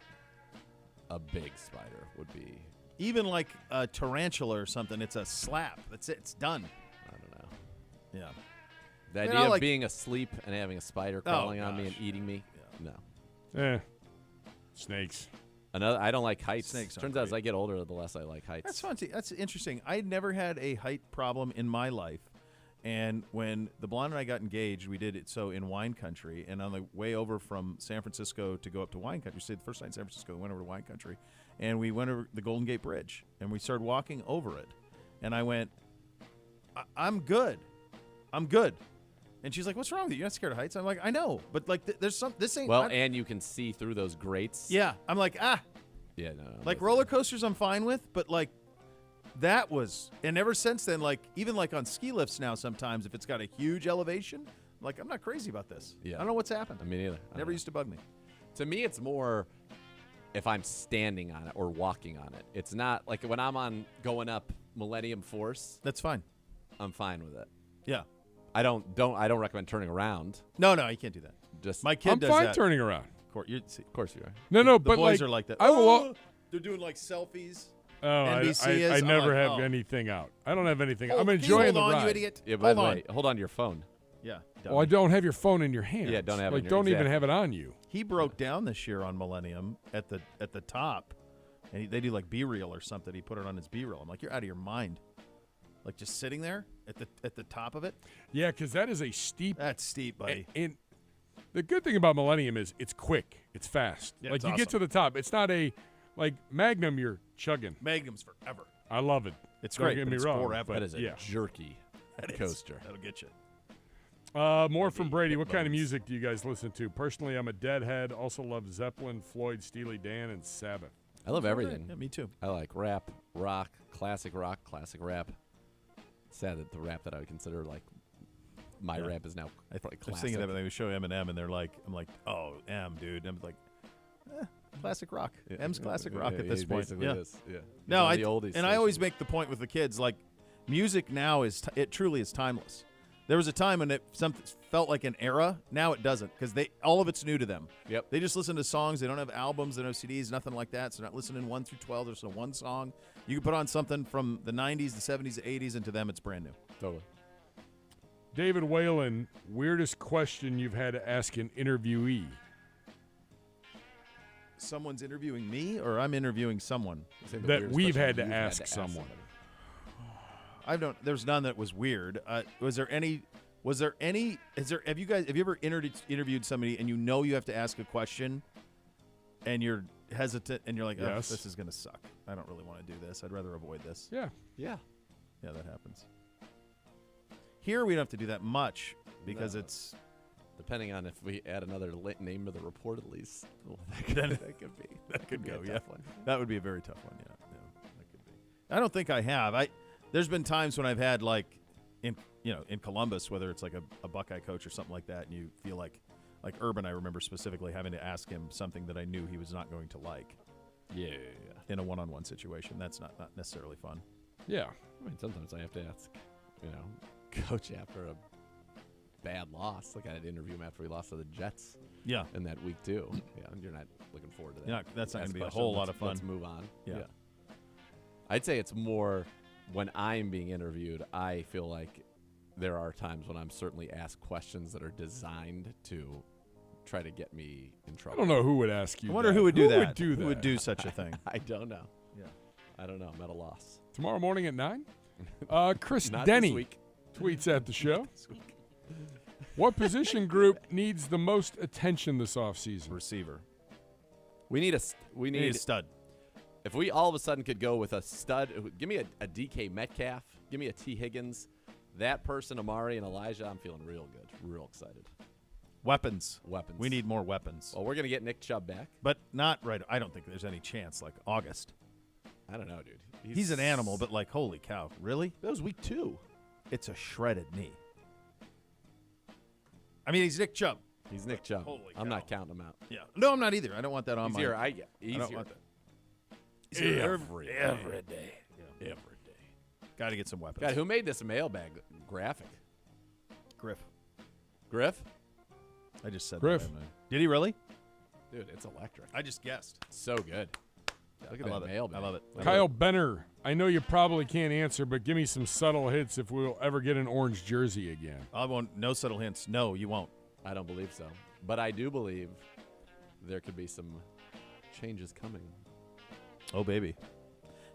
a big spider would be.
Even like a tarantula or something, it's a slap. That's it. It's done.
I don't know.
Yeah.
The
You
idea
know,
of
like-
being asleep and having a spider crawling on me and
gosh.
eating me.
Yeah.
No.
Snakes.
Another. I don't like heights.
Snakes aren't
Turns out as
great.
I get older, the less I like heights.
That's fun. That's interesting. I never had a height problem in my life, And when the blonde and I got engaged, we did it so in wine country. And on the way over from San Francisco to go up to wine country, we stayed the first night in San Francisco, we went over to wine country. And we went over the Golden Gate Bridge. And we started walking over it. And I went, I'm good. I'm good. And she's like, what's wrong with you? You're not scared of heights? I'm like, I know. But, like, there's some – this ain't –
Well, and you can see through those grates.
Yeah. I'm like,
Yeah, no.
Like, roller coasters I'm fine with. But, like, that was – and ever since then, like, even, like, on ski lifts now sometimes, if it's got a huge elevation, I'm like, I'm not crazy about this.
Yeah.
I don't know what's happened.
I mean, neither.
Never used to bug me.
To me, it's more if I'm standing on it or walking on it. It's not – like, when I'm on going up Millennium Force.
That's fine.
I'm fine with it.
Yeah.
I don't recommend turning around.
No, you can't do that.
Just
My kid
I'm
does
fine
that.
turning around.
of course you are.
No,
The
but
boys
like,
are like that.
I will.
They're doing like selfies.
Oh,
NBC
I
is.
never
I'm like,
have anything out. I don't have anything. I'm
Can you
enjoying
hold
the
on,
ride.
you idiot.
Yeah, by
hold
the
on.
way, hold on to your phone.
Yeah.
Well, I don't have your phone in your hand.
Yeah, don't have it
like
in your-
don't even
exactly.
have it on you.
He broke down this year on Millennium at the top, and they do like B-reel or something. He put it on his B-reel. I'm like, you're out of your mind. Like just sitting there at the top of it.
Yeah, because that is a steep.
That's steep, buddy.
And the good thing about Millennium is it's quick, it's fast.
Yeah,
like
it's
you get to
awesome.
the top. It's not a like Magnum you're chugging.
Magnum's forever.
I love it.
It's
Don't
great,
get
but
me
it's
wrong.
forever.
That is a
yeah.
jerky
That is.
coaster.
That'll get you.
More from Brady. What kind of
bones.
music do you guys listen to? Personally, I'm a Deadhead. Also love Zeppelin, Floyd, Steely Dan, and Sabbath.
I love everything.
Yeah, me too.
I like rap, rock, classic rap. Sad that the rap that I would consider like my
Yeah.
rap is now
I
classic.
was thinking that when they would show Eminem, and they're like, I'm like, oh, M, dude. And I'm like, classic rock.
Yeah,
M's classic rock
yeah,
at this
he
point.
basically
Yeah.
is. Yeah.
No,
He's on the oldies
I always
station.
make the point with the kids, like, music now it truly is timeless. There was a time when it felt like an era. Now it doesn't, because all of it's new to them.
Yep.
They just listen to songs. They don't have albums. They don't have CDs, nothing like that. So they're not listening 1 through 12. They're listening to one song. You can put on something from the 90s, the 70s, the 80s, and to them it's brand new.
Totally.
David Whalen, weirdest question you've had to ask an interviewee?
Someone's interviewing me, or I'm interviewing someone?
Say the
That
weirdest
we've
question
had to
you've
ask someone.
There's none that was weird. Was there any? Have you ever interviewed somebody and you have to ask a question, and you're hesitant and you're like, oh,
Yes.
this is gonna suck. I don't really want to do this. I'd rather avoid this.
Yeah.
Yeah.
Yeah, that happens. Here we don't have to do that much because
No.
it's
Depending on if we add another name to the report, at least. Well,
Then-
that could be.
that could
be
go.
a
Yeah,
tough one.
that would be a very tough one. Yeah, that could be. I don't think I have. There's been times when I've had like in Columbus, whether it's like a Buckeye coach or something like that, and you feel like Urban. I remember specifically having to ask him something that I knew he was not going to like.
Yeah.
In a one-on-one situation. That's not necessarily fun.
Yeah.
I mean, sometimes I have to ask, coach after a bad loss. Like I had to interview him after we lost to the Jets
Yeah.
in that week too. Yeah, and you're not looking forward to that.
Yeah, that's not
Ask
going to be a
questions.
whole lot of fun.
Let's move on.
Yeah.
I'd say it's more when I'm being interviewed, I feel like there are times when I'm certainly asked questions that are designed to try to get me in
I
trouble.
don't know who would ask you.
I wonder
that.
who would do that.
Would do that?
Who would do such a thing?
I don't know.
Yeah.
I don't know. I'm at a loss.
Tomorrow morning at 9. Chris
Not
Denny
this week.
tweets at the show. What position group needs the most attention this offseason?
Receiver.
We need a
Need a stud.
If we all of a sudden could go with a stud, give me a DK Metcalf, give me a T Higgins, that person, Amari and Elijah, I'm feeling real good, real excited.
Weapons.
Weapons.
We need more weapons.
Well, we're gonna get Nick Chubb back.
But not right. I don't think there's any chance like August.
I don't know, dude.
He's an animal, but like, holy cow. Really?
that was week 2.
It's a shredded knee. I mean, he's Nick Chubb.
He's Nick Chubb.
Holy
I'm
cow.
not counting him out.
Yeah. No, I'm not either. I don't want that on
He's
my.
here.
I
He's
don't
here
want that. He's here every day.
every day.
Yeah.
Every day.
Got to get some weapons.
God, who made this mailbag graphic?
Griff.
Griff?
I just said
Griff.
that. didn't I? Did he really?
Dude, it's electric.
I just guessed.
So good. Look at
I
that
love it.
mailbag.
I love it.
Kyle Benner, I know you probably can't answer, but give me some subtle hits if we'll ever get an orange jersey again.
I won't. No subtle hints. No, you won't.
I don't believe so. But I do believe there could be some changes coming.
Oh, baby.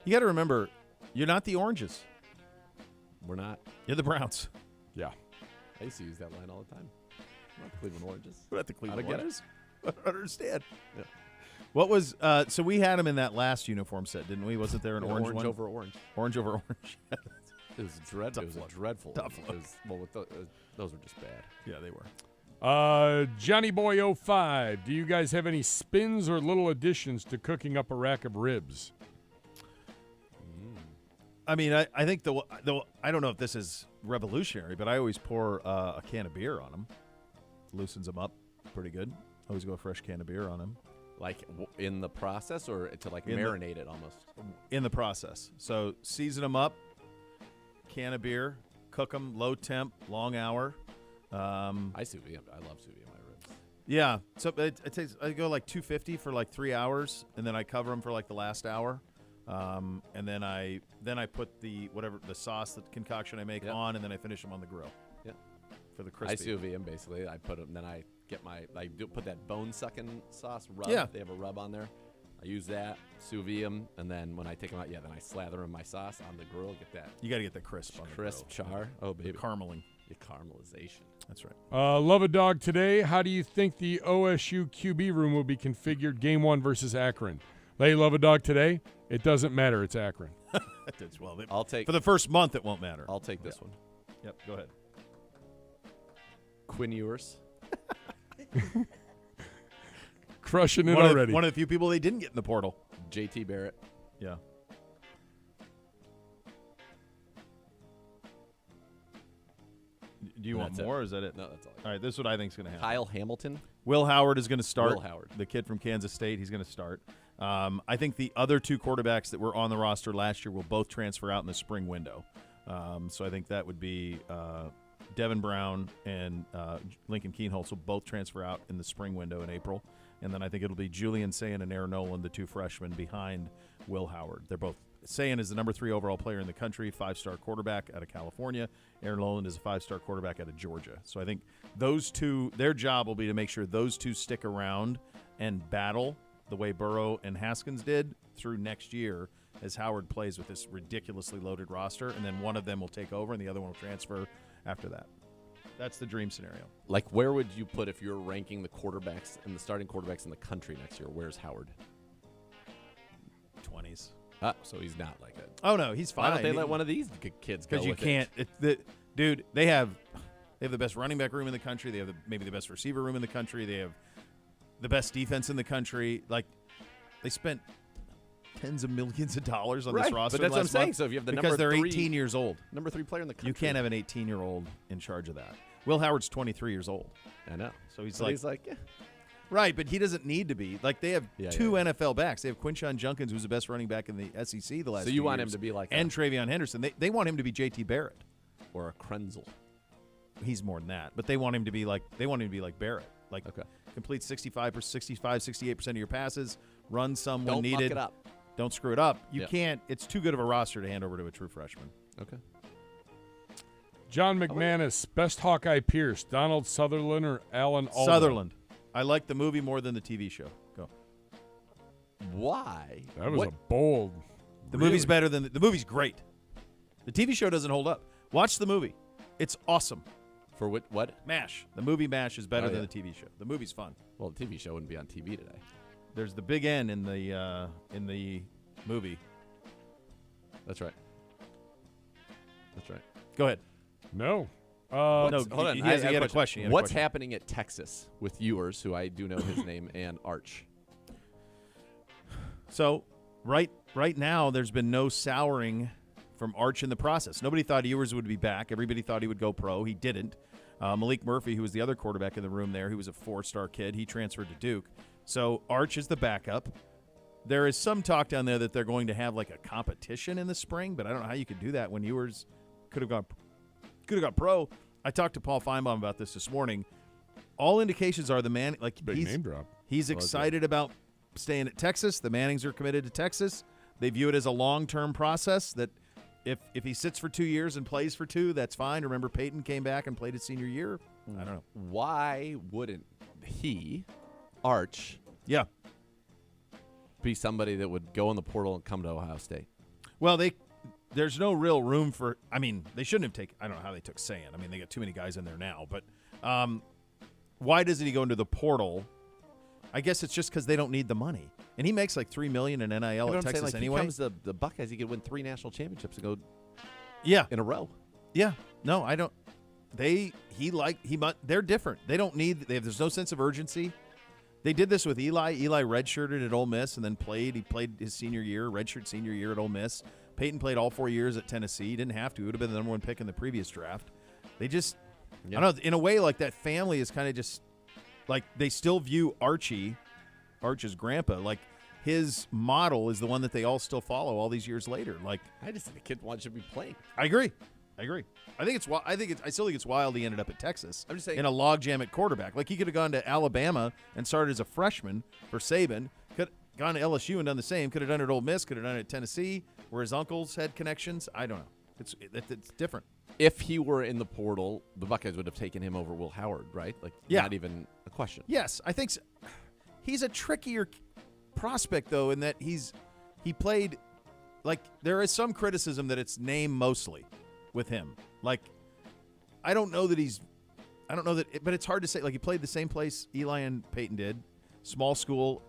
You got to remember, you're not the Oranges.
We're not.
You're the Browns.
Yeah.
I used to use that line all the time. Not the Cleveland Oranges.
We're at the Cleveland
How'd I get
Oranges. I don't understand.
Yeah.
What was so we had him in that last uniform set, didn't we? Wasn't there an orange one?
over orange.
Orange over orange.
It was dreadful. It was
look.
a dreadful.
Tough
one.
look.
It was, well, with those were just bad.
Yeah, they were.
Johnny Boy 05. Do you guys have any spins or little additions to cooking up a rack of ribs?
I mean, I think the I don't know if this is revolutionary, but I always pour a can of beer on them. Loosens them up pretty good. Always go a fresh can of beer on them.
Like in the process, or to like marinate it almost.
In the process. So season them up, can of beer, cook them low temp, long hour.
I sous vide. I love sous vide my ribs.
Yeah. So it takes. I go like 250 for like 3 hours, and then I cover them for like the last hour. And then I put the sauce, the concoction I make on, and then I finish them on the grill.
Yeah.
For the crispy.
I sous vide them basically. I put them, then I get put that bone sucking sauce rub.
Yeah.
They have a rub on there. I use that, sous vide them, and then when I take them out, then I slather them in my sauce on the grill. Get that
You got to get the crisp on the
crisp
grill.
char. Oh baby,
Carameling.
the caramelization.
That's right.
Love a Dog today. How do you think the OSU QB room will be configured game 1 versus Akron? Hey, Love a Dog today. It doesn't matter. It's Akron.
Well,
I'll take
for the first month. It won't matter.
I'll take this one.
Yep. Go ahead.
Quinn Ewers.
Crushing it
One
already.
of the few people they didn't get in the portal.
JT Barrett.
Yeah. Do you want
That's
more, or is that it?
No, that's all.
All right, this is what I think is going to happen.
Kyle Hamilton.
Will Howard is going to start.
Will Howard.
The kid from Kansas State, he's going to start. I think the other two quarterbacks that were on the roster last year will both transfer out in the spring window. So I think that would be Devin Brown and Lincoln Keenholz will both transfer out in the spring window in April. And then I think it'll be Julian Sayin and Aaron Nolan, the two freshmen behind Will Howard. They're both. Sayin is the number 3 overall player in the country, 5-star quarterback out of California. Aaron Nolan is a 5-star quarterback out of Georgia. So I think those two, their job will be to make sure those two stick around and battle the way Burrow and Haskins did through next year as Howard plays with this ridiculously loaded roster, and then one of them will take over and the other one will transfer after that. That's the dream scenario.
Like, where would you put if you're ranking the quarterbacks and the starting quarterbacks in the country next year? Where's Howard?
20s.
So he's not like a.
Oh, no, he's fine.
Why don't they let one of these kids go?
Because you
with
can't. Dude, they have the best running back room in the country. They have maybe the best receiver room in the country. They have the best defense in the country. Like, they spent tens of millions of dollars on this roster.
But that's what I'm
last
saying.
month
So if you have the
because
number
they're
3,
18 years old.
number 3 player in the country,
You can't have an 18-year-old in charge of that. Will Howard's 23 years old.
I know.
So he's
But
like,
yeah.
right, but he doesn't need to be. Like, they have two
yeah.
NFL backs. They have Quinshon Junkins, who's the best running back in the SEC the last
So
few
you want
years,
him to be like
and Travion Henderson. They want him to be JT Barrett.
or a Krenzel.
He's more than that, but they want him to be like Barrett. Like,
Okay.
complete 68% of your passes, run some when
Don't
needed.
muck it up.
Don't screw it up. You
Yeah.
can't. It's too good of a roster to hand over to a true freshman.
Okay.
John McManus, best Hawkeye Pierce, Donald Sutherland or Alan Alda?
Sutherland. I like the movie more than the TV show. Go.
Why?
That was
What-
a bold.
The movie's better than the movie's great. The TV show doesn't hold up. Watch the movie. It's awesome.
For what?
MASH. The movie MASH is better
Oh,
than
yeah.
the TV show. The movie's fun.
Well, the TV show wouldn't be on TV today.
There's the big N in the movie.
That's right. That's right.
Go ahead.
No.
No,
Hold on.
he
I
had
have
a question. He had a
What's
question.
happening at Texas with Ewers, who I do know his name, and Arch?
So right now, there's been no souring from Arch in the process. Nobody thought Ewers would be back. Everybody thought he would go pro. He didn't. Malik Murphy, who was the other quarterback in the room there, he was a 4-star kid. He transferred to Duke. So Arch is the backup. There is some talk down there that they're going to have like a competition in the spring, but I don't know how you could do that when Ewers could have got pro. I talked to Paul Feinbaum about this morning. All indications are the man, like
Big name drop.
he's excited about staying at Texas. The Mannings are committed to Texas. They view it as a long-term process that if he sits for 2 years and plays for 2, that's fine. Remember, Peyton came back and played his senior year. I don't know.
Why wouldn't he, Arch,
Yeah.
be somebody that would go in the portal and come to Ohio State?
Well, there's no real room for. I mean, they shouldn't have taken. I don't know how they took Sand. I mean, they got too many guys in there now. But why doesn't he go into the portal? I guess it's just because they don't need the money, and he makes like $3 million in NIL at Texas anyway.
He comes the Buckeyes, he could win 3 national championships and go in a row.
Yeah, no, I don't. They're different. They don't need. There's no sense of urgency. They did this with Eli. Eli redshirted at Ole Miss and then played. He played his senior year, redshirt senior year at Ole Miss. Peyton played all 4 years at Tennessee. He didn't have to. He would have been the number 1 pick in the previous draft. They just, I don't know, in a way, like that family is kind of just, like they still view Archie's grandpa, like his model is the one that they all still follow all these years later. Like
I just think the kid should be playing.
I agree. I still think it's wild he ended up at Texas.
I'm just saying,
in a logjam at quarterback. Like he could have gone to Alabama and started as a freshman for Saban. Could have gone to LSU and done the same. Could have done it at Ole Miss. Could have done it at Tennessee, where his uncles had connections. I don't know. It's different.
If he were in the portal, the Buckeyes would have taken him over Will Howard, right? Like, not even a question.
Yes, I think so. He's a trickier prospect though, in that he played. Like there is some criticism that it's name mostly with him. Like, I don't know that, but it's hard to say. Like, he played the same place Eli and Peyton did, small school,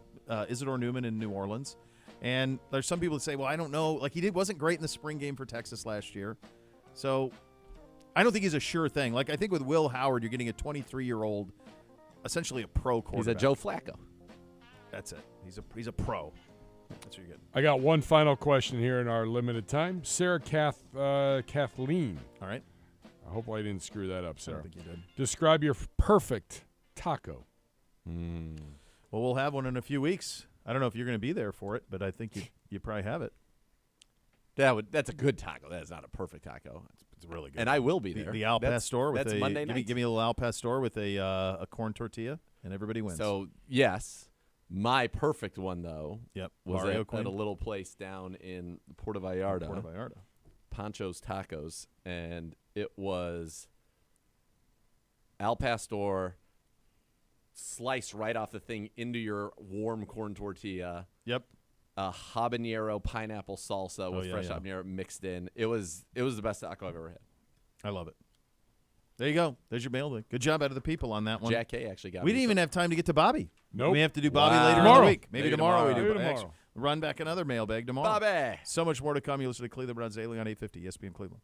Isidore Newman in New Orleans. And there's some people that say, well, I don't know. Like, wasn't great in the spring game for Texas last year. So I don't think he's a sure thing. Like, I think with Will Howard, you're getting a 23-year-old, essentially a pro quarterback.
He's a Joe Flacco.
That's it. He's a pro. That's what you're getting.
I got one final question here in our limited time. Sarah Kathleen.
All right.
I hope I didn't screw that up, Sarah.
I don't think you did.
Describe your perfect taco.
Well, we'll have one in a few weeks. I don't know if you're going to be there for it, but I think you probably have it.
That's a good taco. That is not a perfect taco.
It's really good.
And I will be there.
The Al Pastor with
that's Monday night.
Give me a little Al Pastor with a corn tortilla, and everybody wins.
So, yes. My perfect one, though, was at a little place down in Puerto Vallarta. Pancho's Tacos. And it was Al Pastor sliced right off the thing into your warm corn tortilla.
Yep.
A habanero pineapple salsa with fresh habanero mixed in. It was the best taco I've ever had.
I love it. There you go. There's your mailbag. Good job out of the people on that one.
Jack K actually got
We didn't even have time to get to Bobby.
Nope.
We have to do Bobby later in the week. Maybe tomorrow we do.
Maybe tomorrow.
Actually, run back another mailbag tomorrow.
Bobby.
So much more to come. You listen to Cleveland Browns Daily on 850 ESPN Cleveland.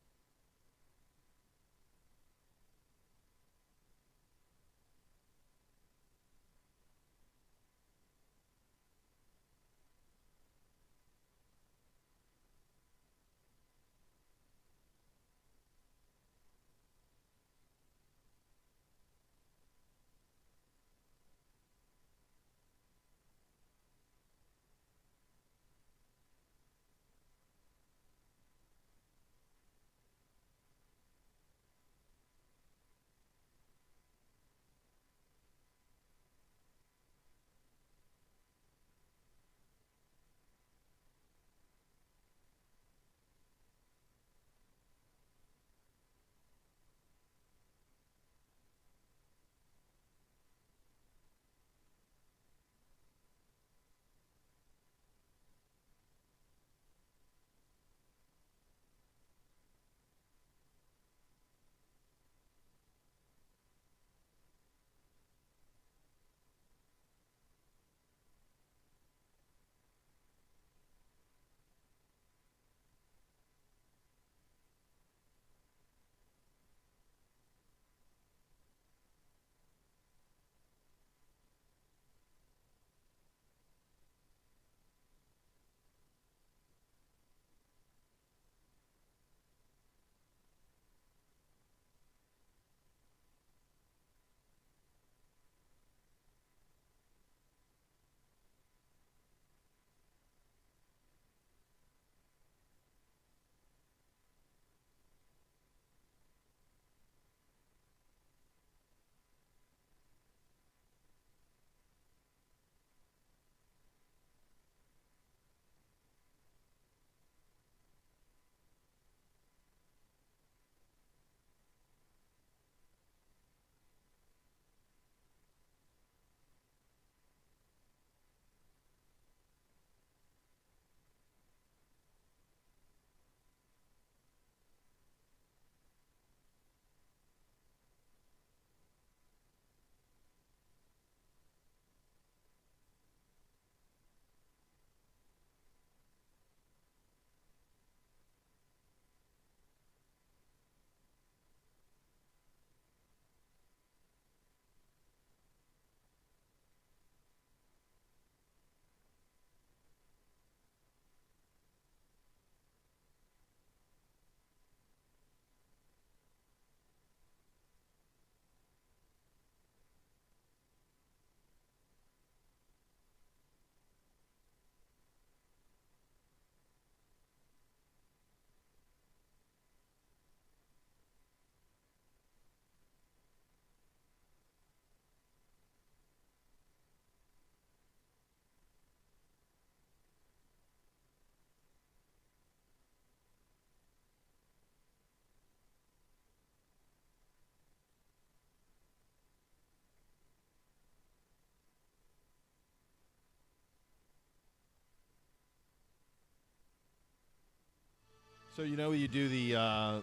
So you do the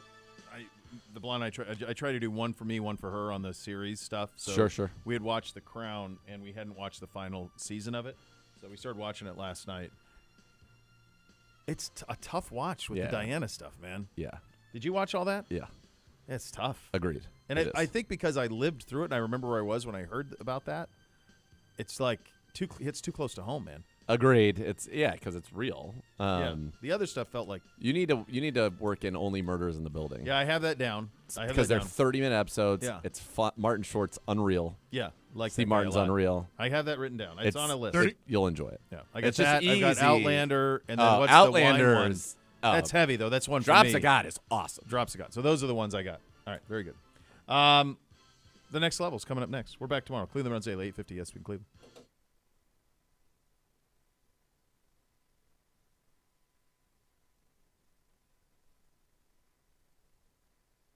blonde. I try to do one for me, one for her on the series stuff. So
Sure.
We had watched The Crown, and we hadn't watched the final season of it, so we started watching it last night. It's a tough watch with the Diana stuff, man.
Yeah.
Did you watch all that?
Yeah.
It's tough.
Agreed.
And I think because I lived through it and I remember where I was when I heard about that, it's like it's too close to home, man.
Agreed. It's because it's real.
The other stuff felt like
you need to work in Only Murders in the Building.
I have that down.
Because they're 30-minute episodes.
Yeah.
It's fun. Martin Short's unreal.
Yeah, like
Steve
that guy
Martin's
a lot.
unreal.
I have that written down. It's on a list.
You'll enjoy it.
Yeah, I got
It's just
that. I've got
easy.
Outlander, and then what's
Outlander
the wine one?
is
That's heavy though. That's one for
Drops
me.
of God is awesome.
Drops of God. So those are the ones I got. All right, very good. The next level's coming up next. We're back tomorrow. Cleveland runs daily 8:50 ESPN Cleveland.